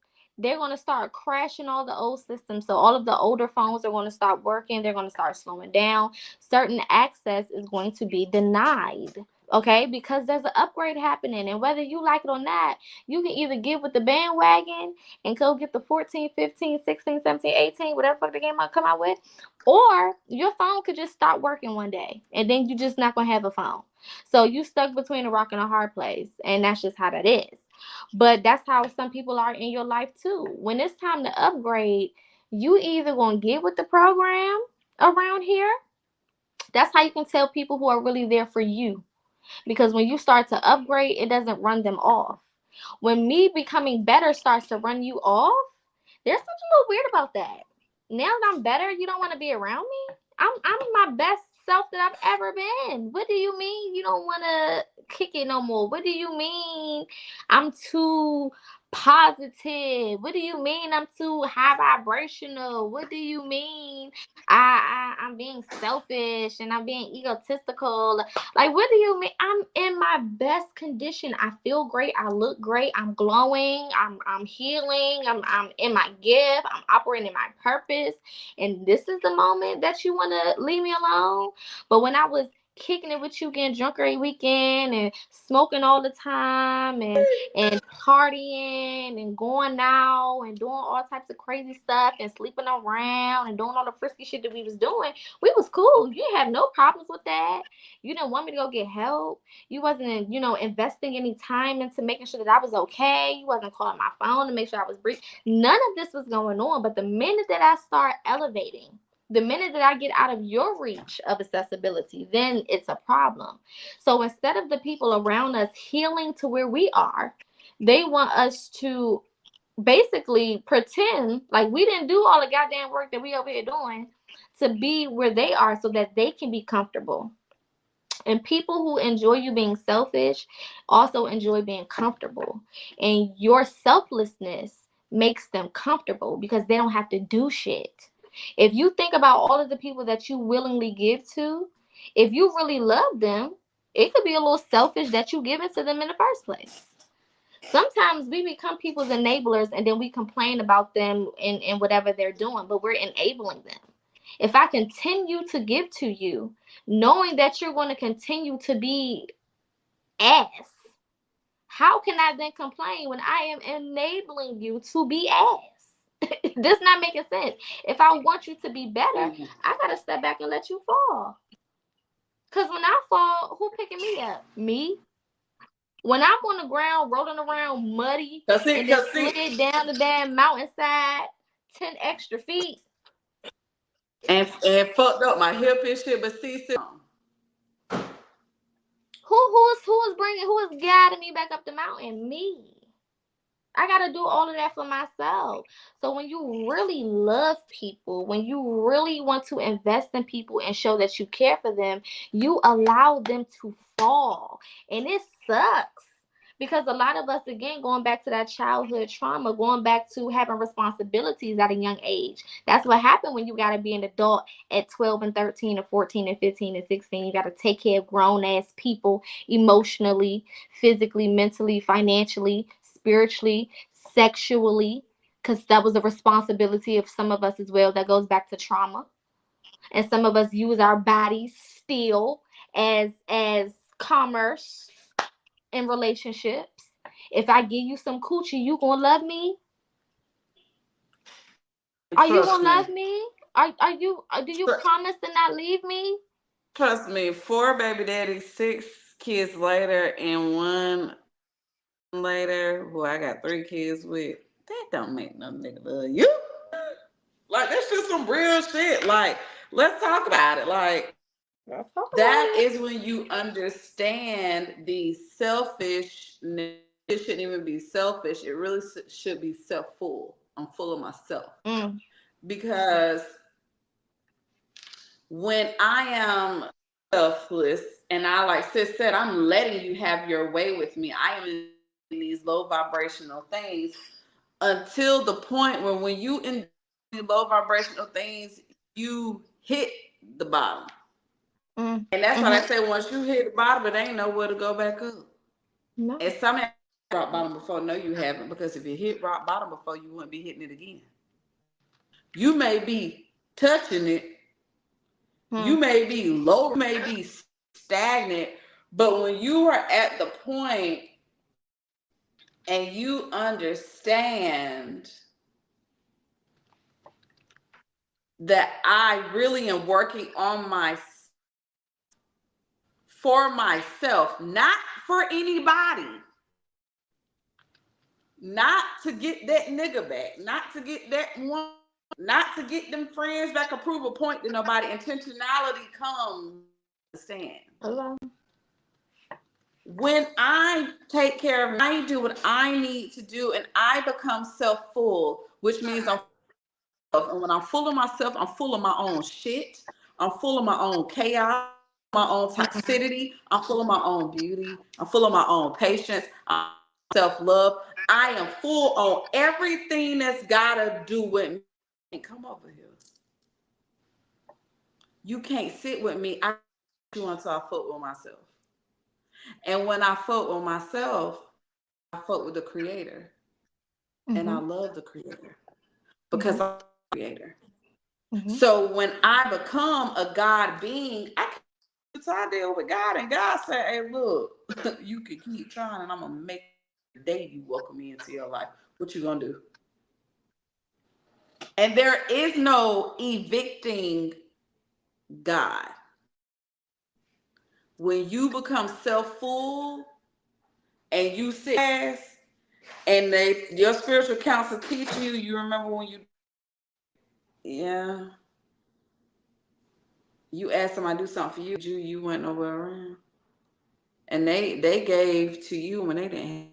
they're going to start crashing all the old systems. So all of the older phones are going to start working. They're going to start slowing down. Certain access is going to be denied. Okay, because there's an upgrade happening, and whether you like it or not, you can either get with the bandwagon and go get the 14, 15, 16, 17, 18, whatever fuck the game might come out with, or your phone could just stop working one day, and then you're just not going to have a phone. So you stuck between a rock and a hard place, and that's just how that is. But that's how some people are in your life too. When it's time to upgrade, you either gonna get with the program around here. That's how you can tell people who are really there for you. Because when you start to upgrade, it doesn't run them off. When me becoming better starts to run you off, there's something a little weird about that. Now that I'm better, you don't want to be around me. I'm my best self that I've ever been. What do you mean you don't want to kick it no more? What do you mean I'm too positive? What do you mean I'm too high vibrational? What do you mean I'm being selfish and I'm being egotistical? Like, what do you mean? I'm in my best condition. I feel great. I look great. I'm glowing. I'm healing. I'm in my gift. I'm operating in my purpose. And this is the moment that you want to leave me alone. But when I was kicking it with you, getting drunk every weekend and smoking all the time and partying and going out and doing all types of crazy stuff and sleeping around and doing all the frisky shit that we was doing, we was cool. You didn't have no problems with that. You didn't want me to go get help. You wasn't, investing any time into making sure that I was okay. You wasn't calling my phone to make sure I was breathing. None of this was going on. But the minute that I start elevating, the minute that I get out of your reach of accessibility, then it's a problem. So instead of the people around us healing to where we are, they want us to basically pretend like we didn't do all the goddamn work that we over here doing to be where they are so that they can be comfortable. And people who enjoy you being selfish also enjoy being comfortable. And your selflessness makes them comfortable because they don't have to do shit. If you think about all of the people that you willingly give to, if you really love them, it could be a little selfish that you give it to them in the first place. Sometimes we become people's enablers and then we complain about them in whatever they're doing, but we're enabling them. If I continue to give to you, knowing that you're going to continue to be ass, how can I then complain when I am enabling you to be ass? This not making sense. If I want you to be better, I gotta step back and let you fall. Cause when I fall, who picking me up? Me. When I'm on the ground rolling around muddy and then slid down the damn mountainside 10 extra feet. And fucked up my hip and shit, but see, Who is guiding me back up the mountain? Me. I gotta do all of that for myself. So when you really love people, when you really want to invest in people and show that you care for them, you allow them to fall. And it sucks. Because a lot of us, again, going back to that childhood trauma, going back to having responsibilities at a young age. That's what happened when you got to be an adult at 12 and 13 and 14 and 15 and 16. You got to take care of grown-ass people emotionally, physically, mentally, financially, spiritually, sexually, because that was a responsibility of some of us as well. That goes back to trauma. And some of us use our bodies still as commerce in relationships. If I give you some coochie, you gonna love me? Are you gonna love me? Are you? Do you promise to not leave me? Trust me. 4 baby daddies, 6 kids later, and 1 later, who I got 3 kids with. That don't make no nigga love you. Like, that's just some real shit. Like, let's talk about it. Like, that is when you understand the selfishness. It shouldn't even be selfish. It really should be self-full. I'm full of myself. Because when I am selfless and I, like sis said, I'm letting you have your way with me. I am in these low vibrational things until the point where when you in low vibrational things, you hit the bottom. And that's why I say once you hit the bottom, it ain't nowhere to go back up. No. And some have rock bottom before. No, you haven't, because if you hit rock bottom before, you wouldn't be hitting it again. You may be touching it. You may be low, you may be stagnant, but when you are at the point and you understand that I really am working on my for myself, not for anybody. Not to get that nigga back, not to get that one, not to get them friends back or prove a point to nobody. Intentionality comes, understand. Hello. When I take care of, I do what I need to do, and I become self-full, which means and when I'm full of myself, I'm full of my own shit. I'm full of my own chaos, my own toxicity. I'm full of my own beauty. I'm full of my own patience. I'm self-love. I am full on everything that's gotta do with me. Come over here. You can't sit with me. I do until I fuck with myself. And when I fuck with myself, I fuck with the creator. And I love the creator because I'm the creator. So when I become a God being, I deal with God, and God said, hey, look, you can keep trying, and I'm going to make the day you welcome me into your life. What you going to do? And there is no evicting God. When you become self-full and you sit and your spiritual counselor teach you, you remember when you asked somebody to do something for you, you went nowhere around. And they gave to you when they didn't.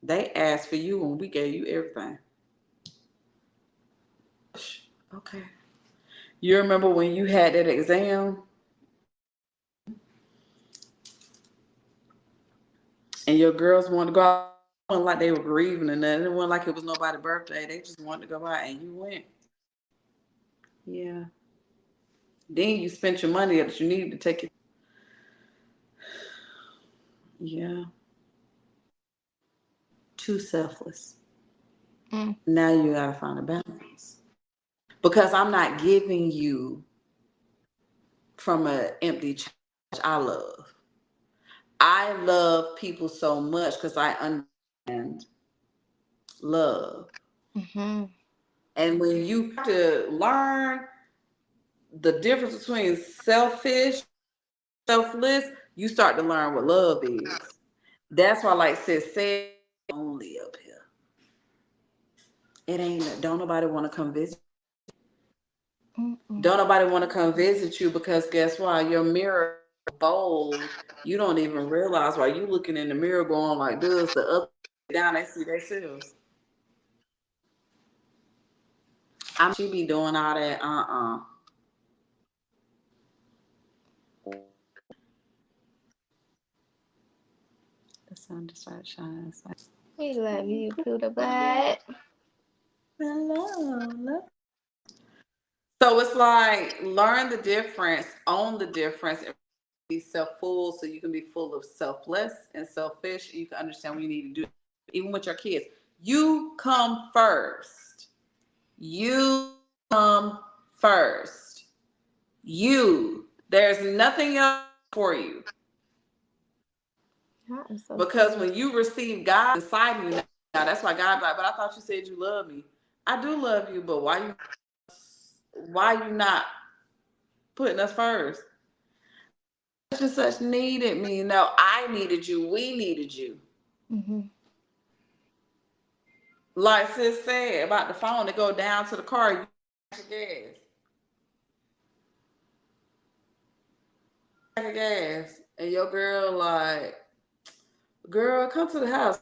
They asked for you when we gave you everything. Okay. You remember when you had that exam and your girls wanted to go out? It wasn't like they were grieving and nothing. It wasn't like it was nobody's birthday. They just wanted to go out and you went. Yeah. Then you spent your money that you needed to take it. Yeah. Too selfless. Now you gotta find a balance. Because I'm not giving you from an empty charge. I love people so much because I understand love. And when you have to learn the difference between selfish, selfless, you start to learn what love is. That's why, like sis said, only up here. It ain't, don't nobody want to come visit. Don't nobody want to come visit you because guess what? Your mirror is bold. You don't even realize why you looking in the mirror going like this. The up down, they see themselves. She be doing all that. The sun just started shining. We love you, Buddha Butt. Hello. So it's like learn the difference, own the difference, and be self-full so you can be full of selfless and selfish. And you can understand what you need to do, even with your kids. You come first. You come first. You. There's nothing else for you. So because when you receive God inside you, now that's why God like, but I thought you said you love me. I do love you, but why you not putting us first? Such and such needed me. No, I needed you. We needed you. Like sis said about the phone, to go down to the car, you gas. Gas. And your girl like, girl, come to the house.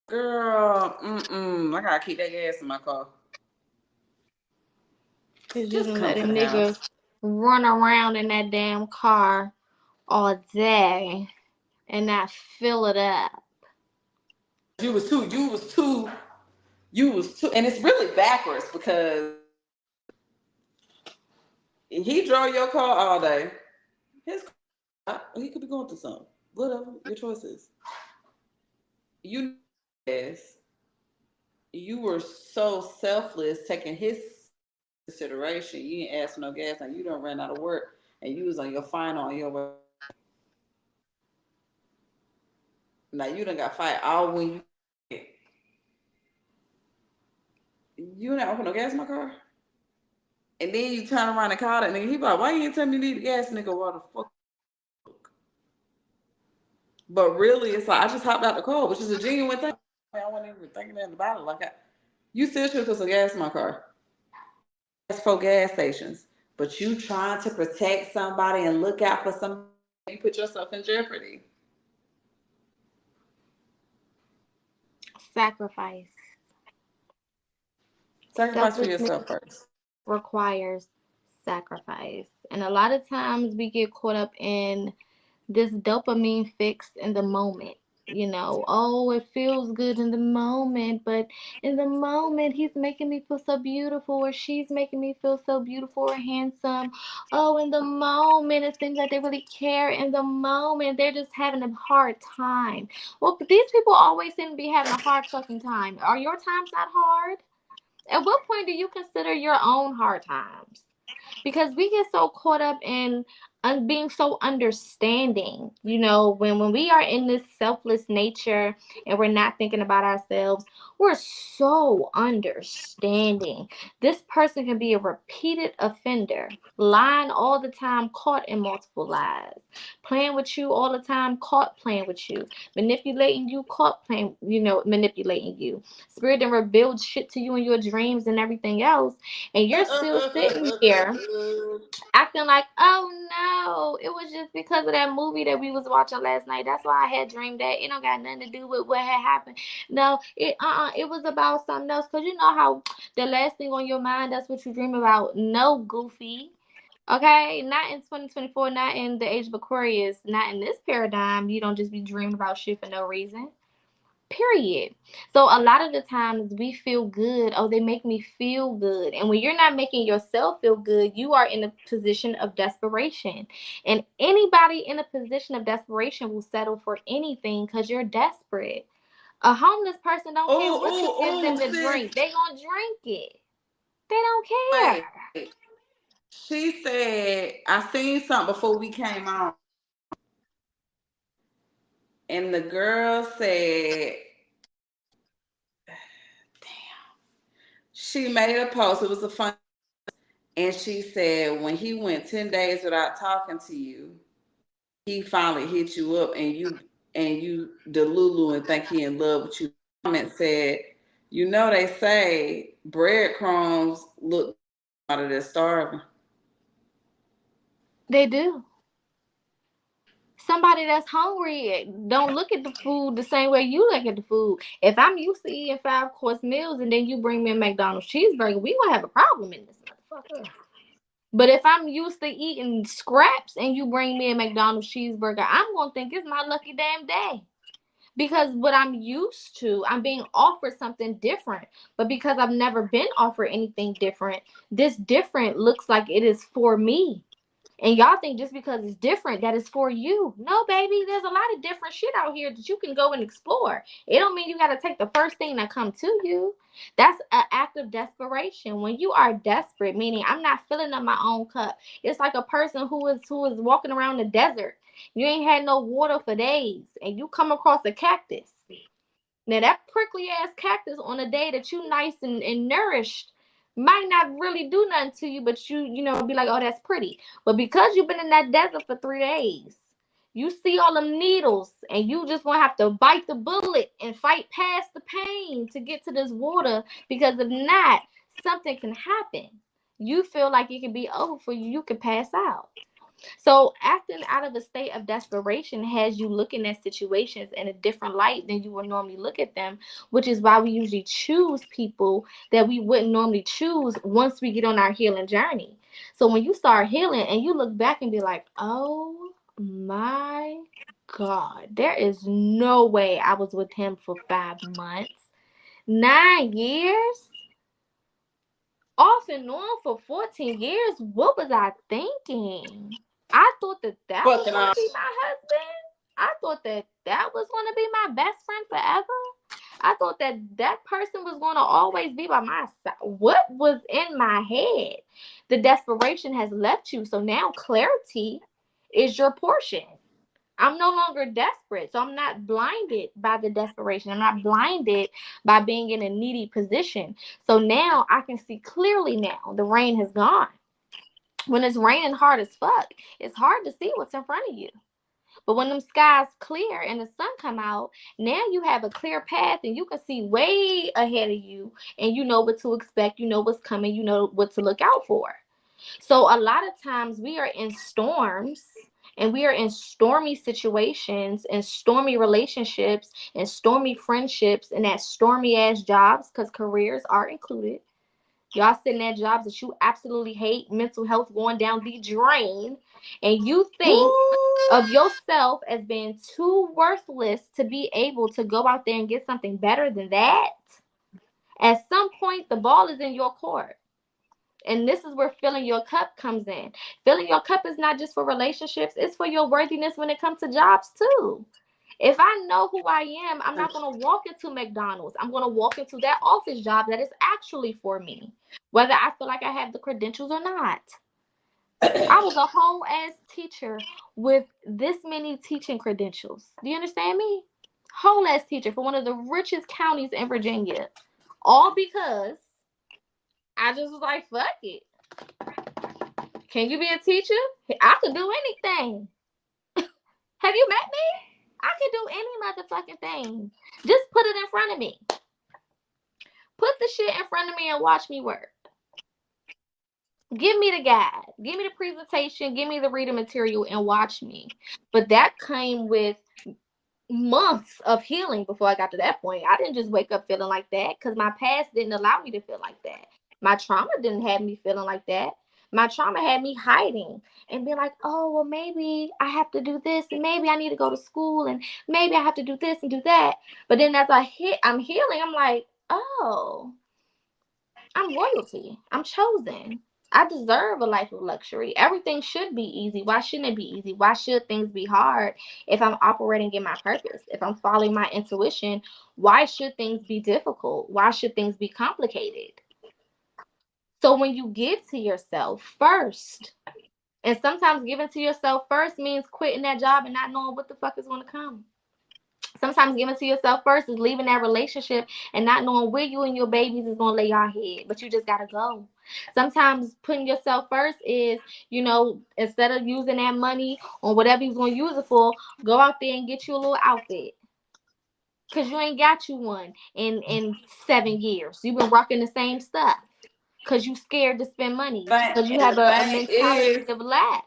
Girl, I gotta keep that gas in my car. Cause you done let a nigga run around in that damn car all day and not fill it up. You was too, and it's really backwards because he drove your car all day. His car, he could be going through something. Whatever, your choices. You were so selfless, taking his consideration. You didn't ask for no gas, and you don't ran out of work, and you was on your final on your way. Now you done got fired all when you not open no gas in my car. And then you turn around and call that nigga. He like, why you didn't tell me you need the gas, nigga? What the fuck? But really, it's like I just hopped out the car, which is a genuine thing. I wasn't even thinking about it. You still should put some gas in my car. That's for gas stations. But you trying to protect somebody and look out for somebody, you put yourself in jeopardy. Sacrifice. Sacrifice for Selflessness yourself first. requires sacrifice. And a lot of times we get caught up in this dopamine fix in the moment. You know, oh, it feels good in the moment, but in the moment, he's making me feel so beautiful, or she's making me feel so beautiful or handsome. Oh, in the moment, it seems like they really care. In the moment, they're just having a hard time. Well, but these people always seem to be having a hard fucking time. Are your times not hard? At what point do you consider your own hard times? Because we get so caught up in being so understanding, you know, when we are in this selfless nature and we're not thinking about ourselves, we're so understanding. This person can be a repeated offender, lying all the time, caught in multiple lies, playing with you all the time, caught playing with you, manipulating you, caught playing, you know, manipulating you, spirit and revealed shit to you in your dreams and everything else, and you're still sitting here acting like, oh no, it was just because of that movie that we was watching last night. That's why I had dreamed that. It don't got nothing to do with what had happened. No, it was about something else. Cause you know how the last thing on your mind, that's what you dream about. No, goofy. Okay, not in 2024, not in the age of Aquarius, not in this paradigm. You don't just be dreaming about shit for no reason. Period. So a lot of the times we feel good. Oh, they make me feel good. And when you're not making yourself feel good, you are in a position of desperation. And anybody in a position of desperation will settle for anything because you're desperate. A homeless person don't care what you give them to Sis. drink. They gonna drink it. They don't Wait. care. She said, I seen something before we came on. And the girl said, she made a post. It was a fun. And she said, when he went 10 days without talking to you, he finally hit you up and you delulu and think he in love with you. Comment said, you know they say breadcrumbs look out of their starving. They do. Somebody that's hungry don't look at the food the same way you look at the food. If I'm used to eating 5-course meals and then you bring me a McDonald's cheeseburger, we gonna have a problem in this motherfucker. But if I'm used to eating scraps and you bring me a McDonald's cheeseburger, I'm gonna think it's my lucky damn day. Because what I'm used to, I'm being offered something different. But because I've never been offered anything different, this different looks like it is for me. And y'all think just because it's different that it's for you. No, baby, there's a lot of different shit out here that you can go and explore. It don't mean you got to take the first thing that come to you. That's an act of desperation. When you are desperate, meaning I'm not filling up my own cup. It's like a person who is walking around the desert. You ain't had no water for days, and you come across a cactus. Now that prickly ass cactus on a day that you nice and nourished might not really do nothing to you, but you know be like, oh, that's pretty. But because you've been in that desert for 3 days, you see all them needles, and you just gonna have to bite the bullet and fight past the pain to get to this water. Because if not, something can happen. You feel like it can be over for you. You could pass out. So acting out of a state of desperation has you looking at situations in a different light than you would normally look at them, which is why we usually choose people that we wouldn't normally choose once we get on our healing journey. So when you start healing and you look back and be like, oh my God, there is no way I was with him for 5 months, 9 years, off and on for 14 years. What was I thinking? I thought that was going to be my husband. I thought that was going to be my best friend forever. I thought that person was going to always be by my side. What was in my head? The desperation has left you. So now clarity is your portion. I'm no longer desperate. So I'm not blinded by the desperation. I'm not blinded by being in a needy position. So now I can see clearly now. The rain has gone. When it's raining hard as fuck, it's hard to see what's in front of you. But when them skies clear and the sun come out, now you have a clear path and you can see way ahead of you, and you know what to expect, you know what's coming, you know what to look out for. So a lot of times we are in storms and we are in stormy situations and stormy relationships and stormy friendships and at stormy ass jobs, because careers are included. Y'all sitting at jobs that you absolutely hate, mental health going down the drain, and you think Ooh. of yourself as being too worthless to be able to go out there and get something better than that. At some point, the ball is in your court. And this is where filling your cup comes in. Filling your cup is not just for relationships, it's for your worthiness when it comes to jobs too. If I know who I am, I'm not going to walk into McDonald's. I'm going to walk into that office job that is actually for me, whether I feel like I have the credentials or not. I was a whole ass teacher with this many teaching credentials. Do you understand me? Whole ass teacher for one of the richest counties in Virginia. All because I just was like, fuck it. Can you be a teacher? I could do anything. Have you met me? I can do any motherfucking thing. Just put it in front of me. Put the shit in front of me and watch me work. Give me the guide. Give me the presentation. Give me the reading material and watch me. But that came with months of healing before I got to that point. I didn't just wake up feeling like that because my past didn't allow me to feel like that. My trauma didn't have me feeling like that. My trauma had me hiding and being like, oh, well, maybe I have to do this and maybe I need to go to school and maybe I have to do this and do that. But then as I'm healing, I'm like, oh, I'm royalty. I'm chosen. I deserve a life of luxury. Everything should be easy. Why shouldn't it be easy? Why should things be hard if I'm operating in my purpose? If I'm following my intuition, why should things be difficult? Why should things be complicated? So when you give to yourself first, and sometimes giving to yourself first means quitting that job and not knowing what the fuck is going to come. Sometimes giving to yourself first is leaving that relationship and not knowing where you and your babies is going to lay your head, but you just got to go. Sometimes putting yourself first is, instead of using that money on whatever you're going to use it for, go out there and get you a little outfit. Because you ain't got you one in 7 years. You've been rocking the same stuff because you scared to spend money, because you have a mentality of lack.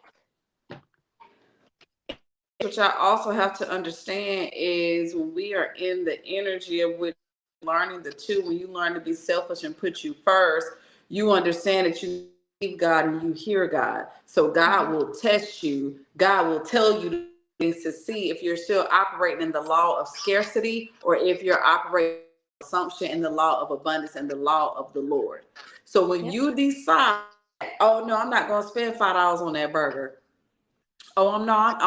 What y'all also have to understand is when we are in the energy of which learning the two, when you learn to be selfish and put you first, you understand that you believe God and you hear God. So God will test you. God will tell you things to see if you're still operating in the law of scarcity or if you're operating assumption in the law of abundance and the law of the Lord. So when you decide, oh no, I'm not going to spend $5 on that burger. Oh, I'm not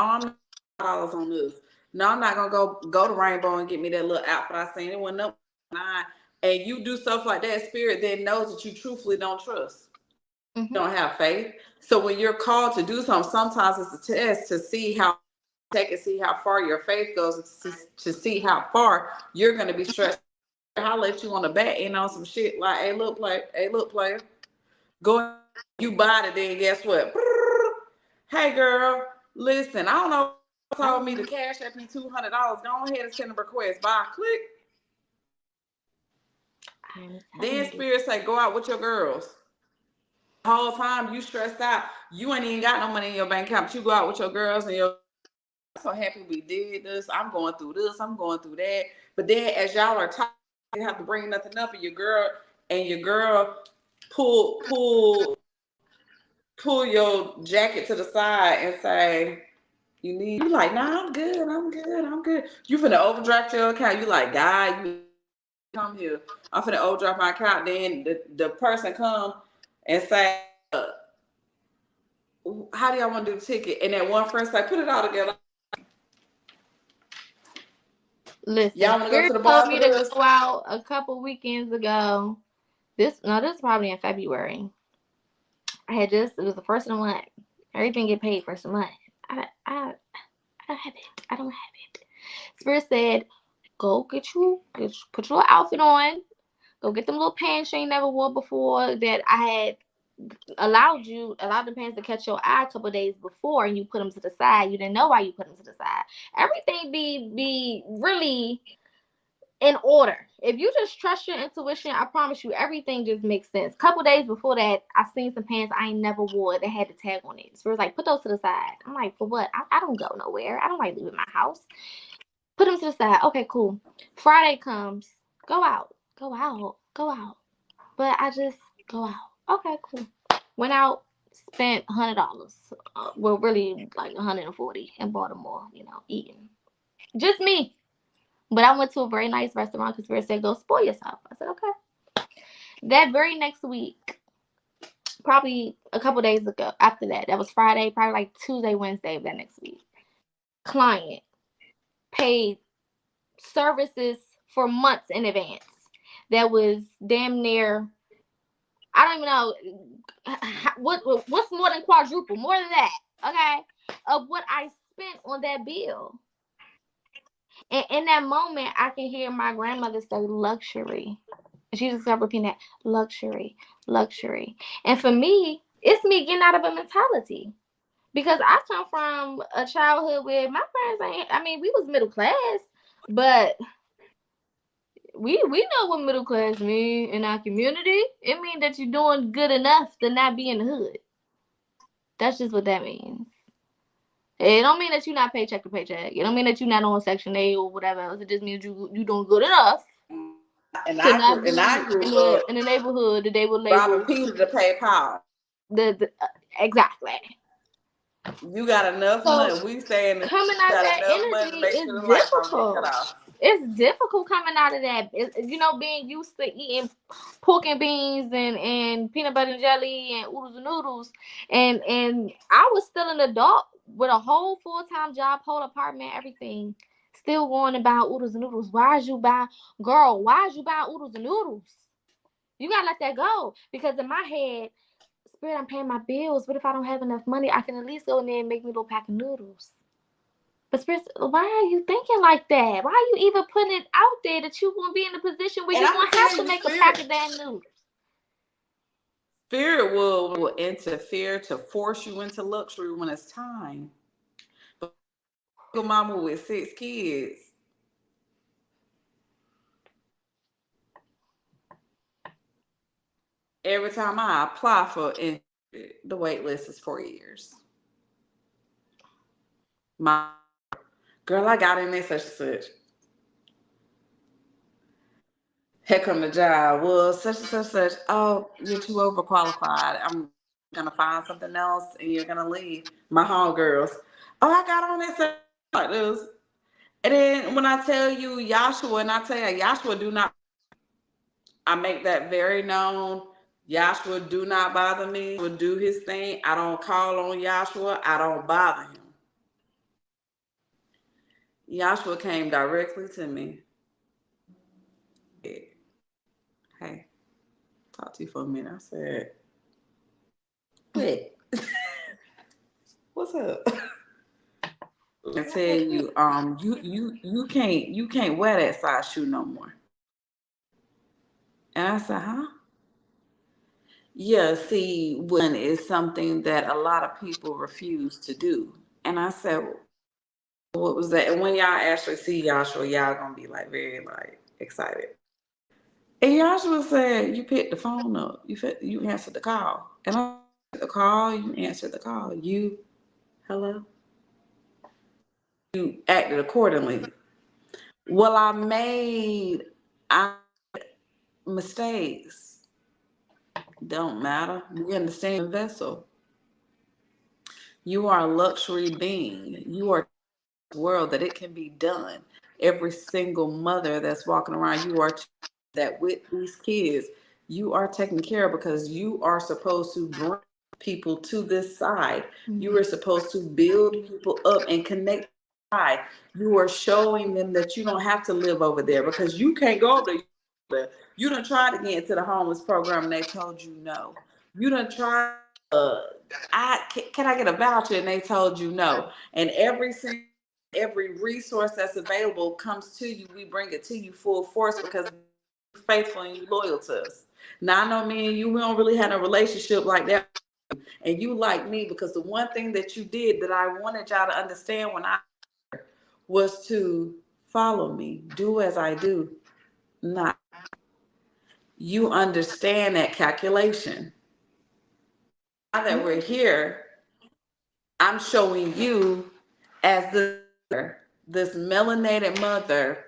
$5 on this. No, I'm not gonna go to Rainbow and get me that little outfit I seen. It went up 9. And you do stuff like that, spirit then knows that you truthfully don't trust. Don't have faith. So when you're called to do something, sometimes it's a test to see how see how far your faith goes, to see how far you're gonna be stressed. I'll let you on the back end on some shit like, hey, look, player. Go, you buy it, then guess what? Hey, girl, listen, I don't know who told me to cash at me $200. Go ahead and send a request. Bye. Click. Then spirit say, go out with your girls. The whole time you stressed out, you ain't even got no money in your bank account, but you go out with your girls and you're so happy we did this. I'm going through this. I'm going through that. But then as y'all are talking, you have to bring nothing up, and your girl pull your jacket to the side and say, you like, nah, I'm good. You finna overdraft your account. You like, God, you come here. I'm finna overdraft my account. Then the person come and say, how do y'all want to do the ticket? And that one friend say, put it all together. Listen, y'all want to go to the bar bar for this? Go out a couple weekends ago. This is probably in February. It was the first of the month. Everything get paid first of the month. I don't have it. I don't have it. Spirit said, go put your outfit on. Go get them little pants you ain't never wore before that I had allowed the pants to catch your eye a couple days before, and you put them to the side. You didn't know why you put them to the side. Everything be really in order. If you just trust your intuition, I promise you, everything just makes sense. Couple days before that, I seen some pants I ain't never wore that had the tag on it. So it was like, put those to the side. I'm like, for what? I don't go nowhere. I don't like leaving my house. Put them to the side. Okay, cool. Friday comes. Go out. Go out. Go out. But I just go out. Okay, cool. Went out, spent $100. Well, really like 140 in Baltimore. Eating. Just me. But I went to a very nice restaurant because Spirit said, go spoil yourself. I said, okay. That very next week, probably a couple days ago, after that was Friday, probably like Tuesday, Wednesday of that next week. Client paid services for months in advance. That was damn near, I don't even know, what's more than quadruple, more than that, okay, of what I spent on that bill. And in that moment, I can hear my grandmother say luxury. She just kept repeating that, luxury, luxury. And for me, it's me getting out of a mentality. Because I come from a childhood where my parents we was middle class, but we know what middle class mean in our community. It means that you're doing good enough to not be in the hood. That's just what that means. It don't mean that you're not paycheck to paycheck. It don't mean that you're not on Section 8 or whatever else. It just means you doing good enough to not be in the neighborhood that they would label robbing Peter to pay Paul. Exactly. You got enough money. We saying coming out of that energy is difficult. It's difficult coming out of that. Being used to eating pork and beans and peanut butter and jelly and oodles and noodles, and I was still an adult with a whole full-time job, whole apartment, everything. Still going to buy oodles and noodles. Why is you buying oodles and noodles? You gotta let that go, because in my head, Spirit, I'm paying my bills. What if I don't have enough money? I can at least go in there and make me a little pack of noodles. But Spirit, why are you thinking like that? Why are you even putting it out there that you won't be in a position where you're going to have to make a pack of damn noodles? Spirit will interfere to force you into luxury when it's time. But mama with 6 kids. Every time I apply for it, the wait list is 4 years. My girl, I got in there such and such. Here come the job. Well, such and such, such. Oh, you're too overqualified. I'm gonna find something else, and you're gonna leave. My homegirls. Oh, I got on this like this. And then when I tell you Yahshua, and I tell you Yahshua, do not. I make that very known. Yahshua do not bother me. Will do his thing. I don't call on Yahshua. I don't bother him. Yahshua came directly to me. Hey, talk to you for a minute. I said, "Wait, what's up?" I tell you, you can't wear that size shoe no more. And I said, huh? Yeah, see, one is something that a lot of people refuse to do. And I said, what was that? And when y'all actually see Yahshua, y'all gonna be like very like excited. And Yahshua said, you picked the phone up. You answered the call. And I answered the call, you answered the call. Hello? You acted accordingly. Well, I made mistakes. Don't matter. We're in the same vessel. You are a luxury being. You are world that it can be done. Every single mother that's walking around, you are that with these kids, you are taken care of, because you are supposed to bring people to this side. Mm-hmm. You are supposed to build people up and connect. You are showing them that you don't have to live over there, because you can't go over there. You done tried to get into the homeless program and they told you no. You done tried can I get a voucher, and they told you no. And every resource that's available comes to you. We bring it to you full force because you're faithful and you're loyal to us. Now I know me and you, we don't really have a relationship like that. And you like me because the one thing that you did that I wanted y'all to understand when I was to follow me, do as I do, not. You understand that calculation. Now that we're here, I'm showing you as this melanated mother,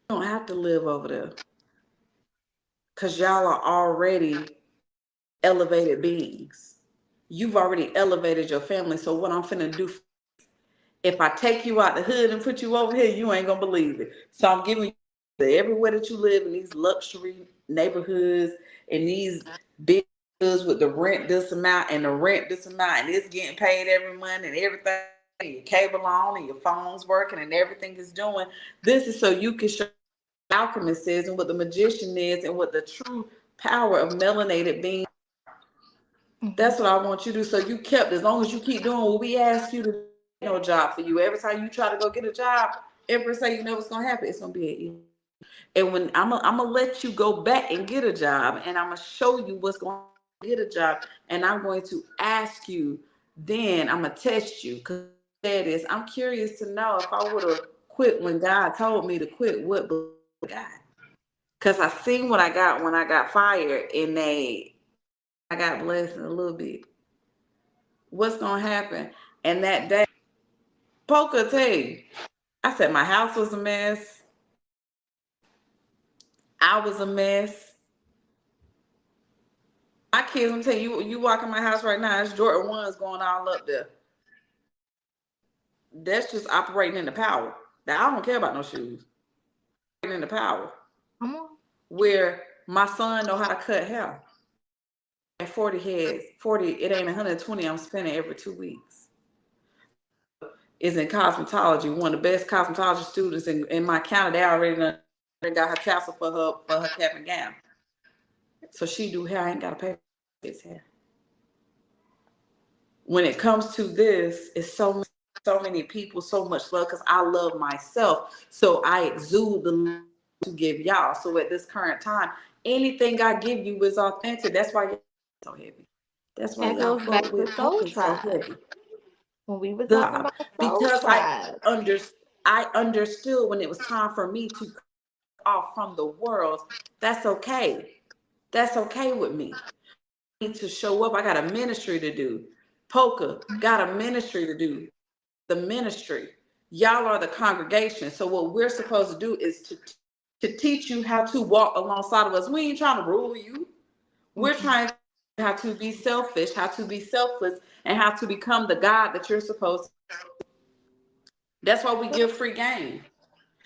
you don't have to live over there because y'all are already elevated beings. You've already elevated your family. So what I'm finna do, if I take you out the hood and put you over here, you ain't gonna believe it. So I'm giving you everywhere that you live in these luxury neighborhoods and these big hoods with the rent this amount and the rent this amount and it's getting paid every month and everything, and your cable on and your phone's working and everything is doing. This is so you can show what alchemist is and what the magician is and what the true power of melanated being. That's what I want you to do. So you kept, as long as you keep doing what we ask you to do, no job for you. Every time you try to go get a job, Empress say you know what's gonna happen. It's gonna be an issue. And when I'm gonna let you go back and get a job, and I'm gonna show you what's going to get a job, and I'm going to ask you. Then I'm gonna test you because that is. I'm curious to know if I would have quit when God told me to quit. What God? Because I seen what I got when I got fired, and I got blessed a little bit. What's gonna happen? And that day, Poker tell you, I said my house was a mess. I was a mess. My kids, I'm telling you, you walk in my house right now, it's Jordan 1s going all up there. That's just operating in the power. Now I don't care about no shoes. Operating in the power. Where my son know how to cut hair. And 40 heads, 40, it ain't 120 I'm spending every 2 weeks. Is in cosmetology, one of the best cosmetology students in my county. They already got her tassel for her cap and gown. So she do hair. I ain't got to pay for his hair. When it comes to this, it's so many people, so much love because I love myself. So I exude the love to give y'all. So at this current time, anything I give you is authentic. That's why y'all so heavy. That's why y'all fuck with Poker so heavy. When we were talking about soul Because tribe. I understood when it was time for me to cut off from the world. That's okay. That's okay with me. I need to show up. I got a ministry to do. Poker got a ministry to do. The ministry. Y'all are the congregation. So what we're supposed to do is to teach you how to walk alongside of us. We ain't trying to rule you. We're trying to how to be selfish, how to be selfless, and how to become the God that you're supposed to. That's why we give free game.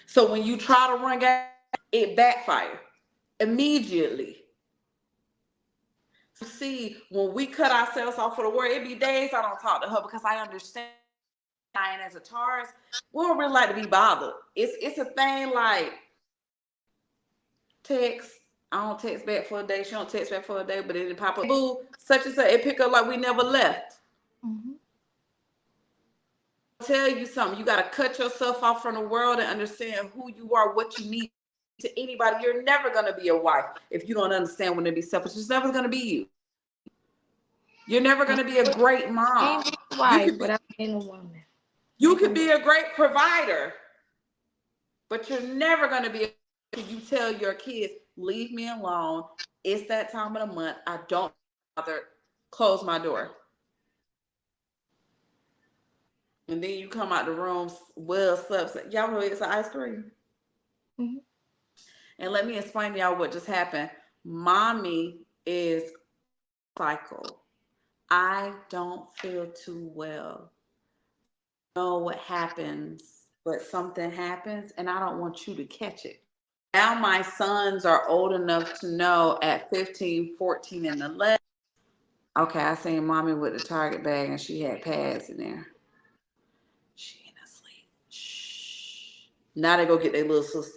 So when you try to run game, it backfires immediately. See, when we cut ourselves off for the world, it be days I don't talk to her because I understand. And as a Taurus, we don't really like to be bothered. It's a thing like text. I don't text back for a day. She don't text back for a day, but it pop up. Boo, such and such. It pick up like we never left. Tell you something. You got to cut yourself off from the world and understand who you are, what you need to anybody. You're never going to be a wife if you don't understand when to be selfish. It's never going to be you. You're never going to be a great mom. Wife without being a woman. You could be a great provider, but you're never going to be you tell your kids, leave me alone. It's that time of the month. I don't bother. Close my door. And then you come out the room, well slept. Y'all know it's an ice cream. And let me explain to y'all what just happened. Mommy is cycle. I don't feel too well. I know what happens, but something happens and I don't want you to catch it. Now my sons are old enough to know at 15, 14, and 11. Okay, I seen mommy with the Target bag and she had pads in there. She ain't asleep. Shh. Now they go get their little sister.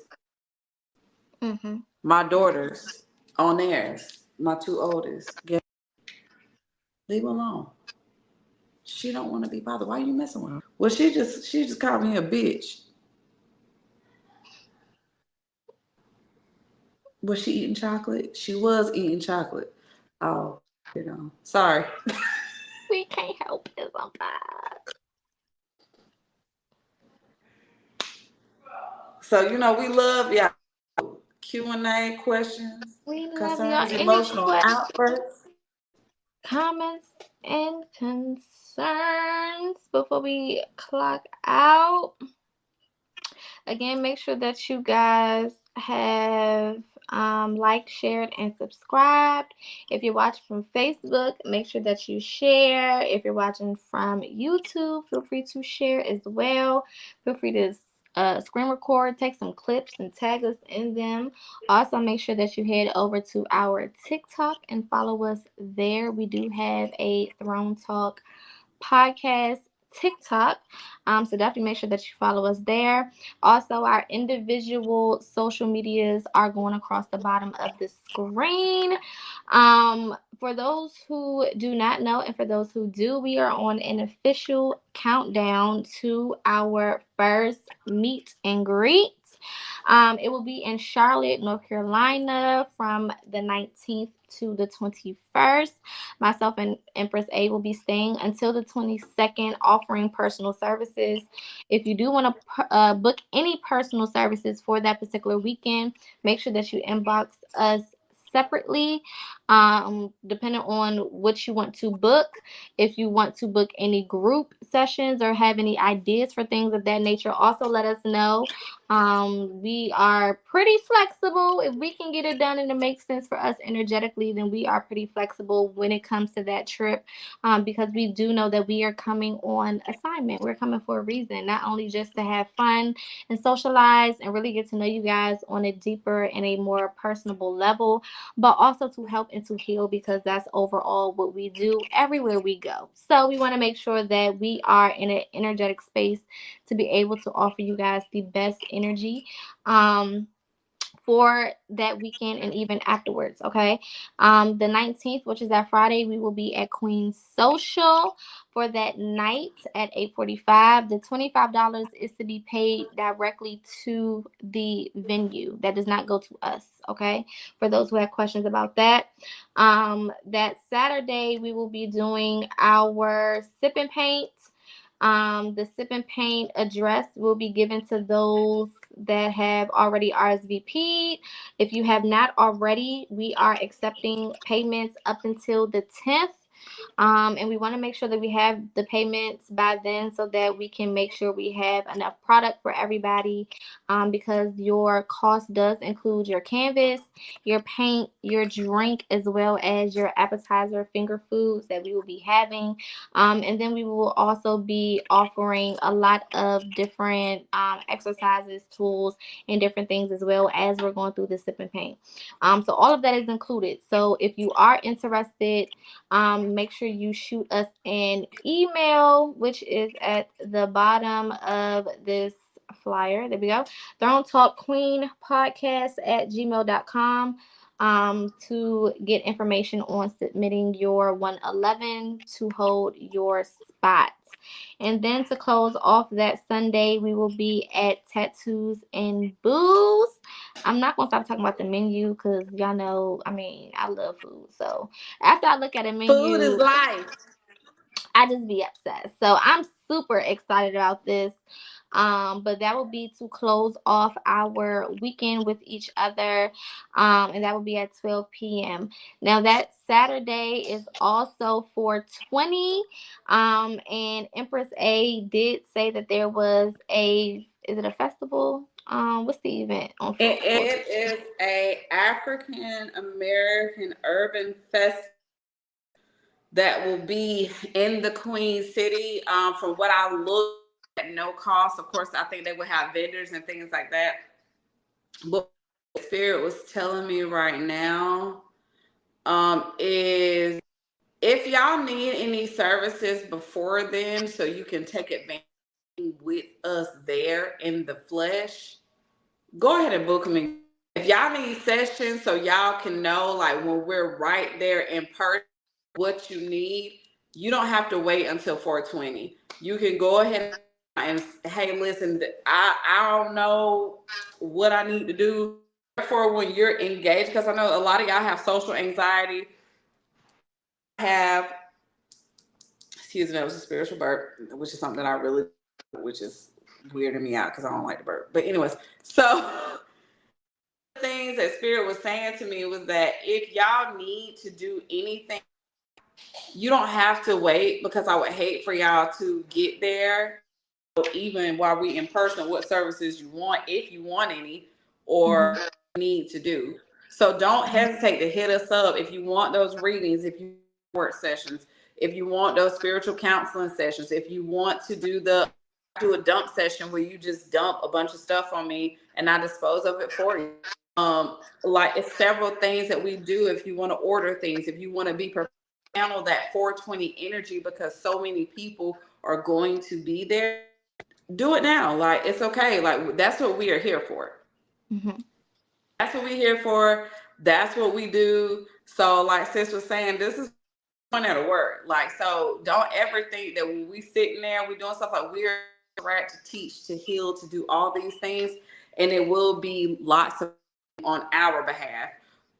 My daughters on theirs, my two oldest. Leave her alone. She don't want to be bothered. Why are you messing with her? Well, she just called me a bitch. Was she eating chocolate? She was eating chocolate. Oh, sorry. We can't help it sometimes. So we love y'all Q&A questions, We love y'all. concerns, Any emotional questions, outbursts. comments, and concerns before we clock out? Again, make sure that you guys have liked, shared, and subscribed. If you're watching from Facebook, make sure that you share. If you're watching from YouTube, feel free to share as well. Feel free to screen record, take some clips, and tag us in them. Also, make sure that you head over to our TikTok and follow us there. We do have a Throne Talk podcast TikTok. So definitely make sure that you follow us there. Also, our individual social medias are going across the bottom of the screen. For those who do not know, and for those who do, we are on an official countdown to our first meet and greet. It will be in Charlotte, North Carolina from the 19th to the 21st. Myself and Empress A will be staying until the 22nd, offering personal services. If you do want to book any personal services for that particular weekend, make sure that you inbox us separately, depending on what you want to book. If you want to book any group sessions or have any ideas for things of that nature, also let us know. We are pretty flexible. If we can get it done and it makes sense for us energetically, then we are pretty flexible when it comes to that trip, because we do know that we are coming on assignment. We're coming for a reason, not only just to have fun and socialize and really get to know you guys on a deeper and a more personable level, but also to help and to heal, because that's overall what we do everywhere we go. So we want to make sure that we are in an energetic space to be able to offer you guys the best energy. For that weekend and even afterwards. Okay. The 19th, which is that Friday, we will be at Queen's Social for that night at 8:45. The $25 is to be paid directly to the venue. That does not go to us. Okay. For those who have questions about that. That Saturday, we will be doing our sip and paint. The sip and paint address will be given to those that have already RSVP'd. If you have not already, we are accepting payments up until the 10th. And we want to make sure that we have the payments by then so that we can make sure we have enough product for everybody, because your cost does include your canvas, your paint, your drink, as well as your appetizer finger foods that we will be having. And then we will also be offering a lot of different exercises, tools, and different things as well as we're going through the sip and paint. So all of that is included. So if you are interested, make sure you shoot us an email, which is at the bottom of this flyer. There we go. Throne Talk Queen Podcast at gmail.com, to get information on submitting your 111 to hold your spot. And then to close off that Sunday, we will be at Tattoos and Booze. I'm not going to stop talking about the menu because y'all know, I mean, I love food. So after I look at a Food is menu, life. I just be obsessed. So I'm super excited about this. But that will be to close off our weekend with each other. And that will be at 12 p.m. Now that Saturday is also 420. And Empress A did say that there was is it a festival? What's the event on It is a African American urban festival that will be in the Queen City. From what I looked at, no cost. Of course, I think they would have vendors and things like that. But Spirit was telling me right now, is if y'all need any services before then, so you can take advantage with us there in the flesh, go ahead and book them. If y'all need sessions, so y'all can know, like, when we're right there in person, what you need, you don't have to wait until 420. You can go ahead and hey, listen, I don't know what I need to do. therefore, when you're engaged, because I know a lot of y'all have social anxiety, excuse me, that was a spiritual burp, which is something that I really, which is weirding me out because I don't like to burp. But anyways, so things that Spirit was saying to me was that if y'all need to do anything, you don't have to wait, because I would hate for y'all to get there. Even while we in person, what services you want, if you want any, or need to do. So don't hesitate to hit us up if you want those readings, if you want work sessions, if you want those spiritual counseling sessions, if you want to do a dump session where you just dump a bunch of stuff on me and I dispose of it for you. Like it's several things that we do. If you want to order things, if you want to be prepared to handle that 420 energy, because so many people are going to be there, do it now. Like it's okay. Like that's what we are here for. That's what we're here for. That's what we do. So like sis was saying, this is one at work. Like, so don't ever think that when we sitting there, we doing stuff, like we're right to teach, to heal, to do all these things, and it will be lots of on our behalf.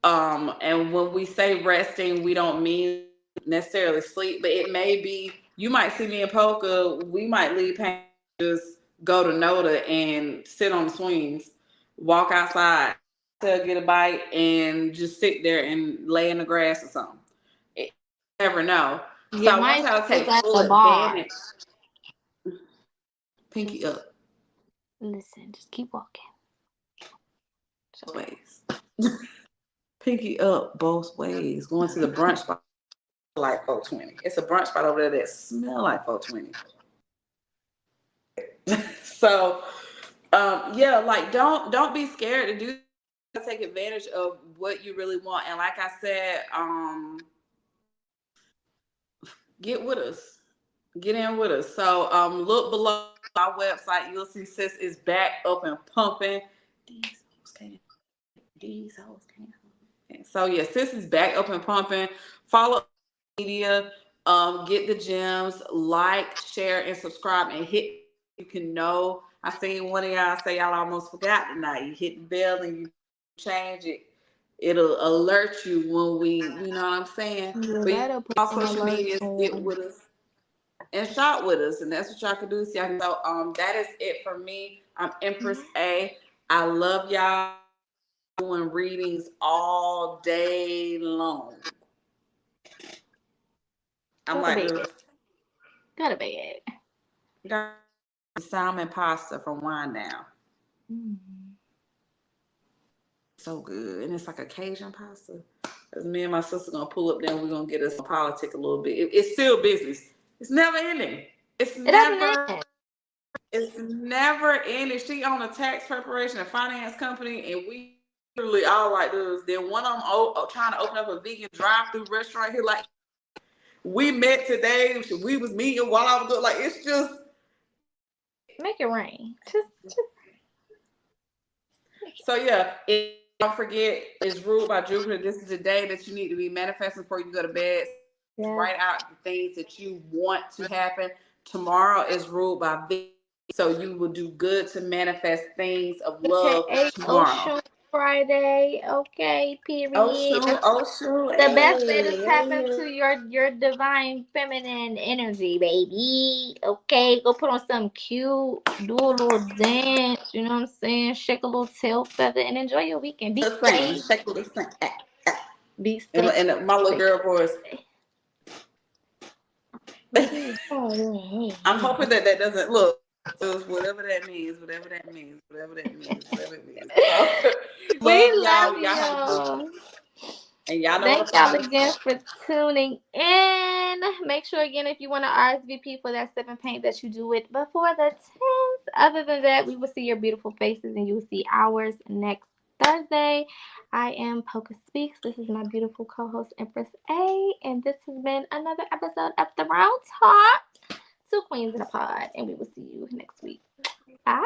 And when we say resting, we don't mean necessarily sleep, but it may be, you might see me in Polka, we might leave pain, just go to Noda and sit on the swings, walk outside, get a bite, and just sit there and lay in the grass or something. You never know. So I want y'all to take full advantage. Pinky up. Listen, just keep walking. Both ways. Pinky up both ways. Going to the brunch spot like 420. It's a brunch spot over there that smell like 420. So yeah, like don't be scared to do, take advantage of what you really want. And like I said, get with us. Get in with us. So look below our website. You'll see sis is back up and pumping. These hoes can't. So yeah, sis is back up and pumping. Follow media, get the gems, like, share, and subscribe, and hit. You can know. I seen one of y'all say y'all almost forgot tonight. You hit the bell and you change it. It'll alert you when we, you know what I'm saying? Yeah, but all social media, get with us and shop with us, and that's what y'all can do. So that is it for me. I'm Empress A. I love y'all. Doing readings all day long. I'm like this. Go to bed. Got salmon pasta from Wine Down. So good. And it's like a Cajun pasta. Because me and my sister gonna pull up there and we're gonna get us some politic a little bit. It's still business. It's never ending. It's never ending. She on a tax preparation and finance company, and we literally all like this. Then one of them trying to open up a vegan drive-through restaurant here. Like, we met today. We was meeting while I was good. Like, it's just make it rain. Just. So yeah, don't forget, it's ruled by Jupiter. This is the day that you need to be manifesting before you go to bed. Yeah. Write out the things that you want to happen. Tomorrow is ruled by Venus, so you will do good to manifest things of love tomorrow. Friday, okay, period. The best way to tap into your divine feminine energy, baby. Okay, go put on something cute, do a little dance, you know what I'm saying? Shake a little tail feather and enjoy your weekend. Be safe. Shake a little thing. Be safe. And my little girl voice. I'm hoping that doesn't look. Whatever that means. We love y'all. And y'all know thank y'all again for tuning in. Make sure again, if you want to RSVP for that 7 paint, that you do it before the 10th. Other than that, we will see your beautiful faces and you will see ours next Thursday. I am Polka Speaks. This is my beautiful co-host Empress A, and this has been another episode of The Round Talk. 2 Queens in a Pod, and we will see you next week. Bye.